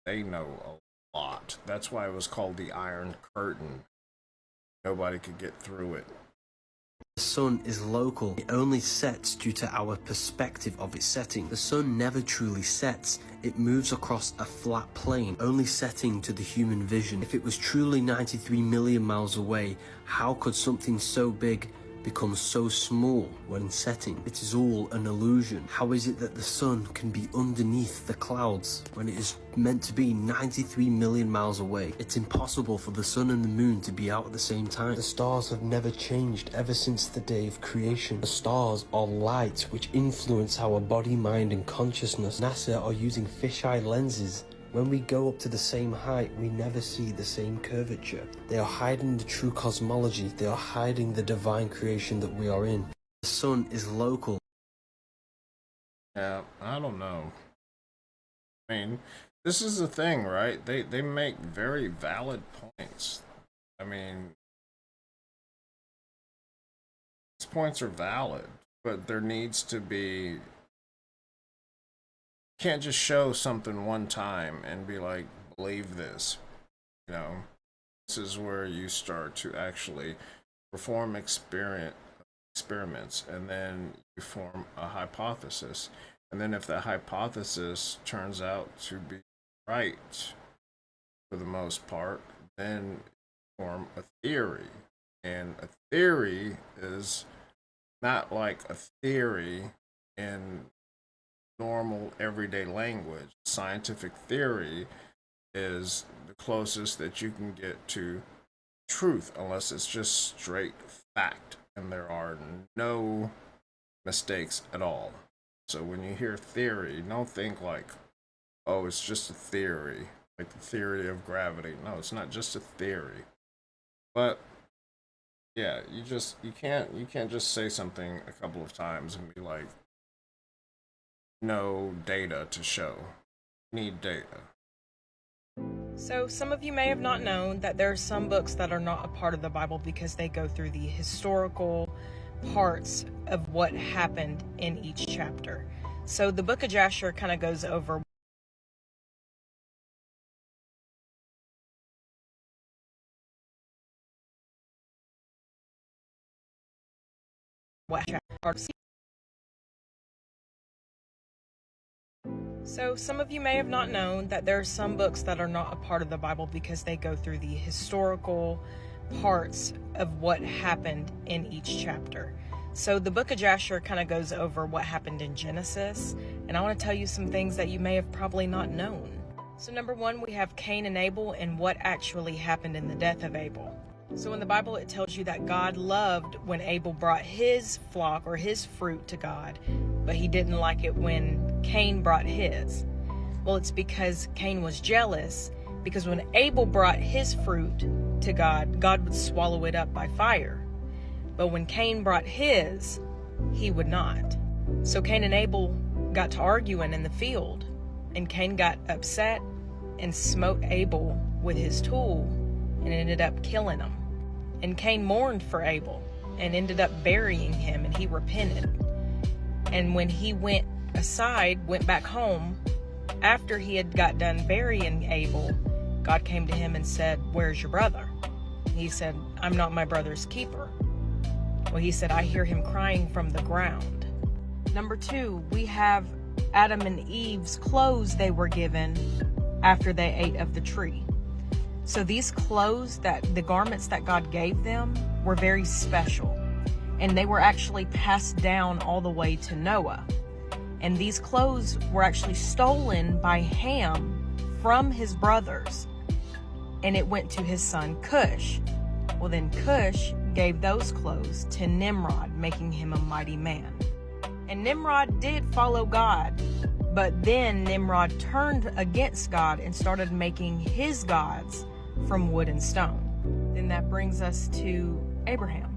they know a lot. That's why it was called the Iron Curtain. Nobody could get through it. The sun is local. It only sets due to our perspective of its setting. The sun never truly sets. It moves across a flat plane, only setting to the human vision. If it was truly 93 million miles away, how could something so big become so small when setting? It is all an illusion. How is it that the sun can be underneath the clouds when it is meant to be 93 million miles away? It's impossible for the sun and the moon to be out at the same time. The stars have never changed ever since the day of creation. The stars are light which influence our body, mind and consciousness. NASA are using fisheye lenses. When we go up to the same height, we never see the same curvature. They are hiding the true cosmology. They are hiding the divine creation that we are in. The sun is local. Yeah, I don't know. I mean, this is the thing, right? They make very valid points. I mean, these points are valid, but there needs to be... Can't just show something one time and be like, believe this, you know. This is where you start to actually perform experiments, and then you form a hypothesis. And then if that hypothesis turns out to be right for the most part, then you form a theory. And a theory is not like a theory in normal everyday language. Scientific theory is the closest that you can get to truth, unless it's just straight fact and there are no mistakes at all. So when you hear theory, don't think like, oh, it's just a theory, like the theory of gravity. No, it's not just a theory. But yeah, you can't just say something a couple of times and be like, no data to show. You need data. So some of you may have not known that there are some books that are not a part of the Bible because they go through the historical parts of what happened in each chapter. So the book of Jasher kind of goes over what happened. So some of you may have not known that there are some books that are not a part of the Bible because they go through the historical parts of what happened in each chapter. So the book of Jasher kind of goes over what happened in Genesis, and I want to tell you some things that you may have probably not known. So number one, we have Cain and Abel and what actually happened in the death of Abel. So in the Bible, it tells you that God loved when Abel brought his flock or his fruit to God, but he didn't like it when Cain brought his. Well, it's because Cain was jealous, because when Abel brought his fruit to God, God would swallow it up by fire. But when Cain brought his, he would not. So Cain and Abel got to arguing in the field, and Cain got upset and smote Abel with his tool and ended up killing him. And Cain mourned for Abel and ended up burying him, and he repented. And when he went back home, after he had got done burying Abel, God came to him and said, "Where's your brother?" He said, "I'm not my brother's keeper." Well, he said, "I hear him crying from the ground." Number two, we have Adam and Eve's clothes they were given after they ate of the tree. So these clothes, the garments that God gave them, were very special. And they were actually passed down all the way to Noah. And these clothes were actually stolen by Ham from his brothers. And it went to his son Cush. Well, then Cush gave those clothes to Nimrod, making him a mighty man. And Nimrod did follow God, but then Nimrod turned against God and started making his gods from wood and stone. Then that brings us to Abraham.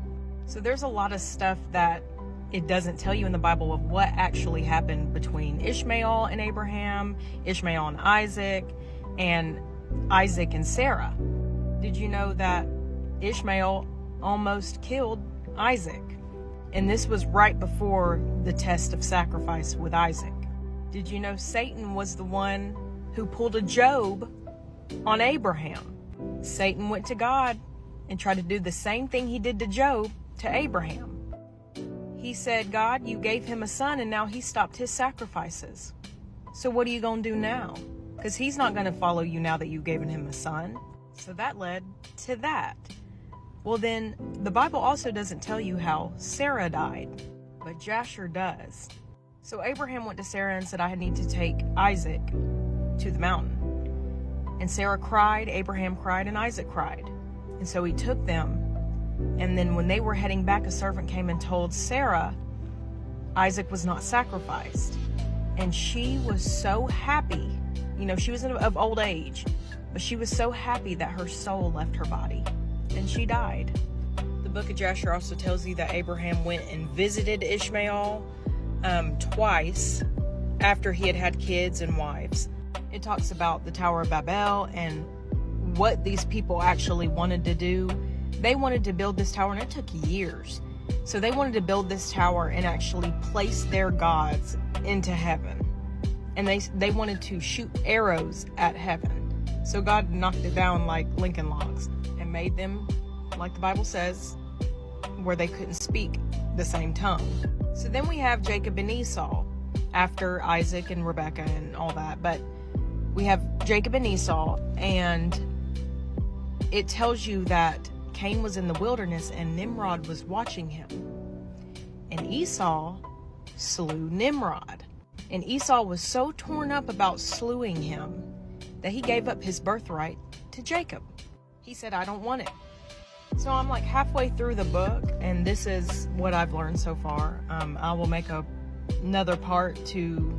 So there's a lot of stuff that it doesn't tell you in the Bible of what actually happened between Ishmael and Abraham, Ishmael and Isaac and Sarah. Did you know that Ishmael almost killed Isaac? And this was right before the test of sacrifice with Isaac. Did you know Satan was the one who pulled a Job on Abraham? Satan went to God and tried to do the same thing he did to Job to Abraham. He said, "God, you gave him a son and now he stopped his sacrifices. So what are you going to do now? Because he's not going to follow you now that you've given him a son." So that led to that. Well, then the Bible also doesn't tell you how Sarah died, but Jasher does. So Abraham went to Sarah and said, "I need to take Isaac to the mountain." And Sarah cried, Abraham cried, and Isaac cried. And so he took them. And then when they were heading back, a servant came and told Sarah Isaac was not sacrificed. And she was so happy. You know, she was of old age, but she was so happy that her soul left her body. And she died. The book of Jasher also tells you that Abraham went and visited Ishmael twice after he had had kids and wives. It talks about the Tower of Babel and what these people actually wanted to do. They wanted to build this tower, and it took years. So they wanted to build this tower and actually place their gods into heaven. And they wanted to shoot arrows at heaven. So God knocked it down like Lincoln Logs and made them, like the Bible says, where they couldn't speak the same tongue. So then we have Jacob and Esau after Isaac and Rebekah and all that. But we have Jacob and Esau, and it tells you that Cain was in the wilderness and Nimrod was watching him. And Esau slew Nimrod. And Esau was so torn up about slewing him that he gave up his birthright to Jacob. He said, I don't want it. So I'm like halfway through the book, and this is what I've learned so far. I will make another part to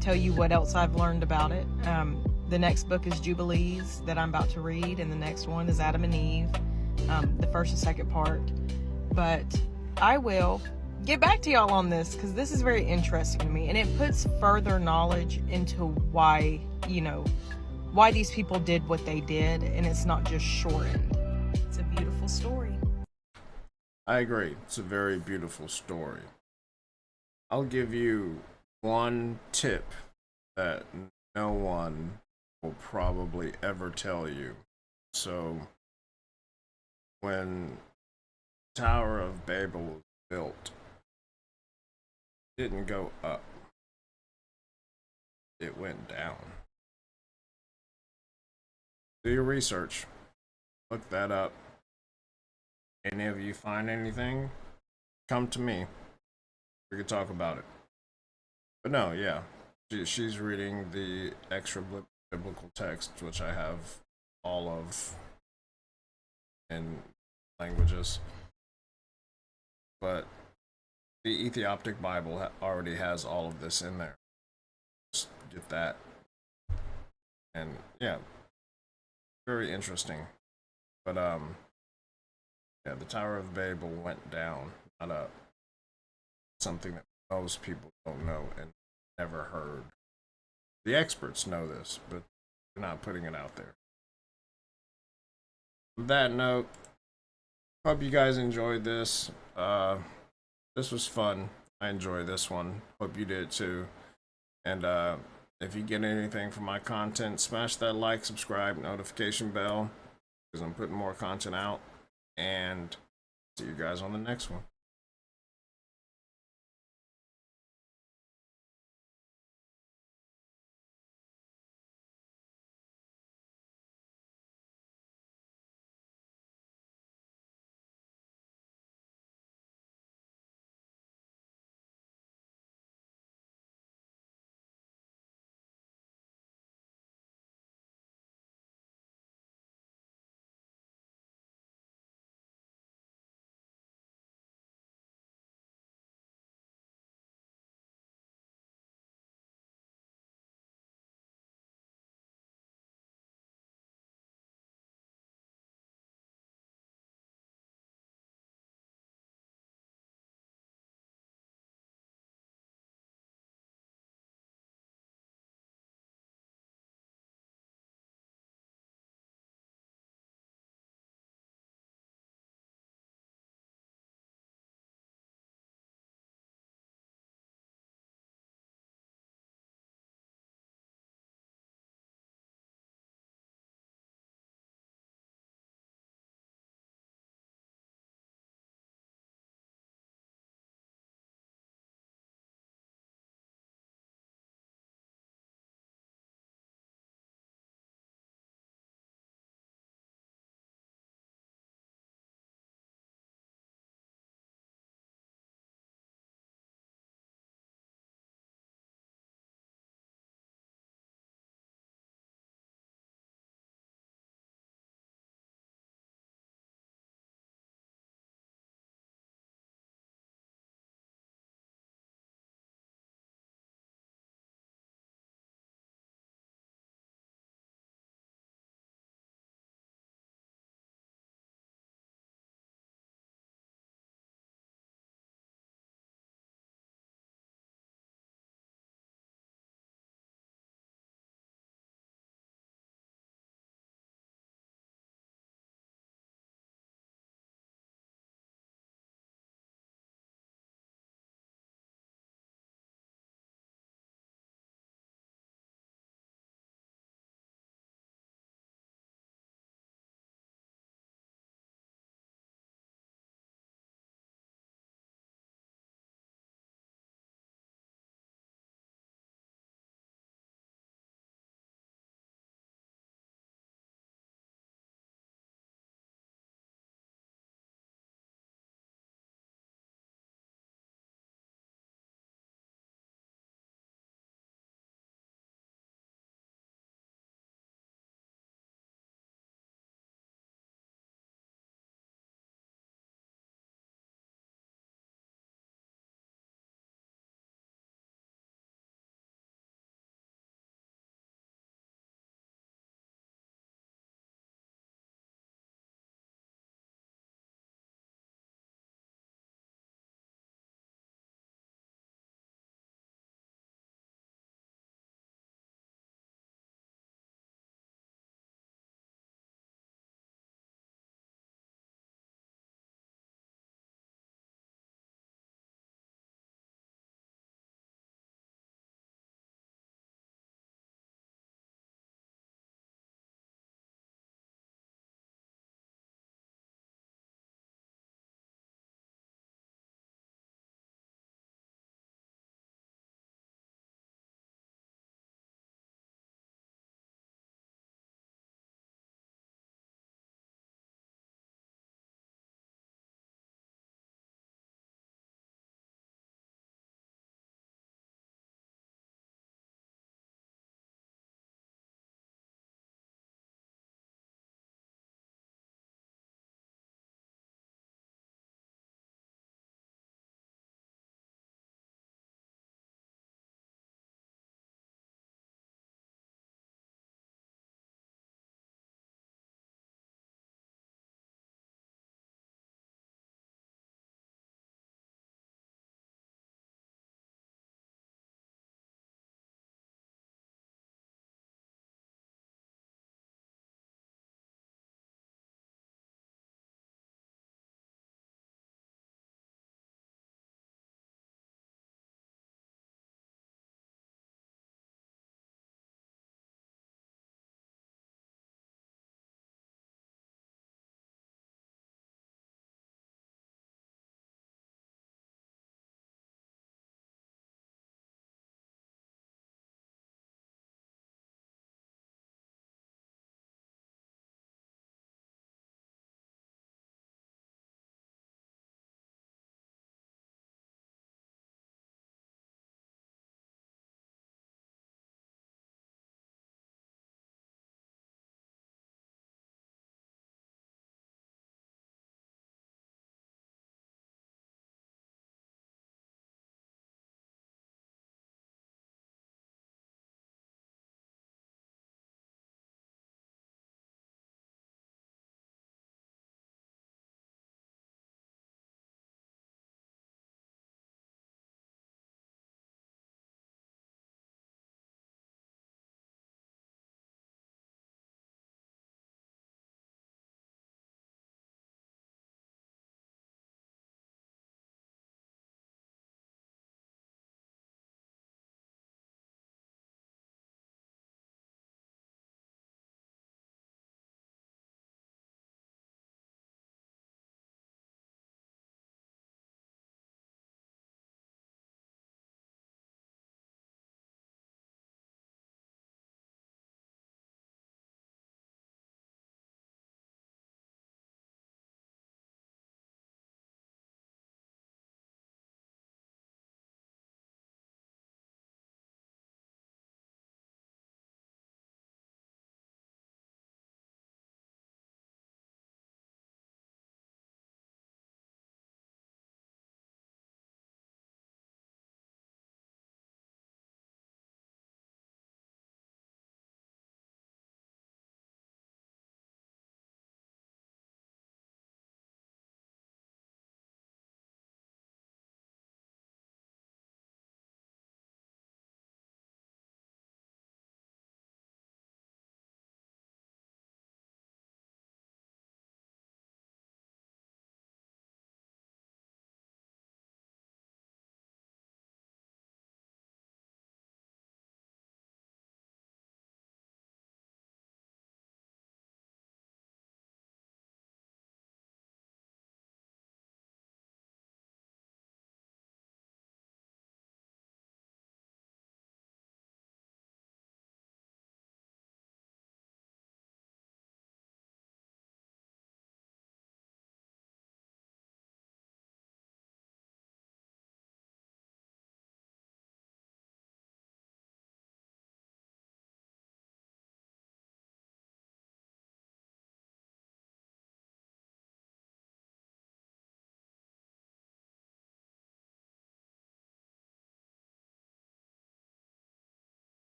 tell you what else I've learned about it. The next book is Jubilees that I'm about to read, and the next one is Adam and Eve, the first and second part. But I will get back to y'all on this because this is very interesting to me, and it puts further knowledge into why, why these people did what they did, and it's not just shortened. It's a beautiful story. I agree. It's a very beautiful story. I'll give you one tip that no one will probably ever tell you. So, when Tower of Babel was built, it didn't go up. It went down. Do your research. Look that up. Any of you find anything, come to me. We could talk about it. But no, yeah. She's reading the extra biblical text, which I have all of in languages. But the Ethiopic Bible already has all of this in there. Just get that. And yeah, very interesting. But yeah, the Tower of Babel went down, not up. Something that most people don't know and never heard. The experts know this, but they're not putting it out there. On that note, hope you guys enjoyed this. This was fun. I enjoyed this one. Hope you did too. And if you get anything from my content, smash that like, subscribe, notification bell, because I'm putting more content out. And see you guys on the next one.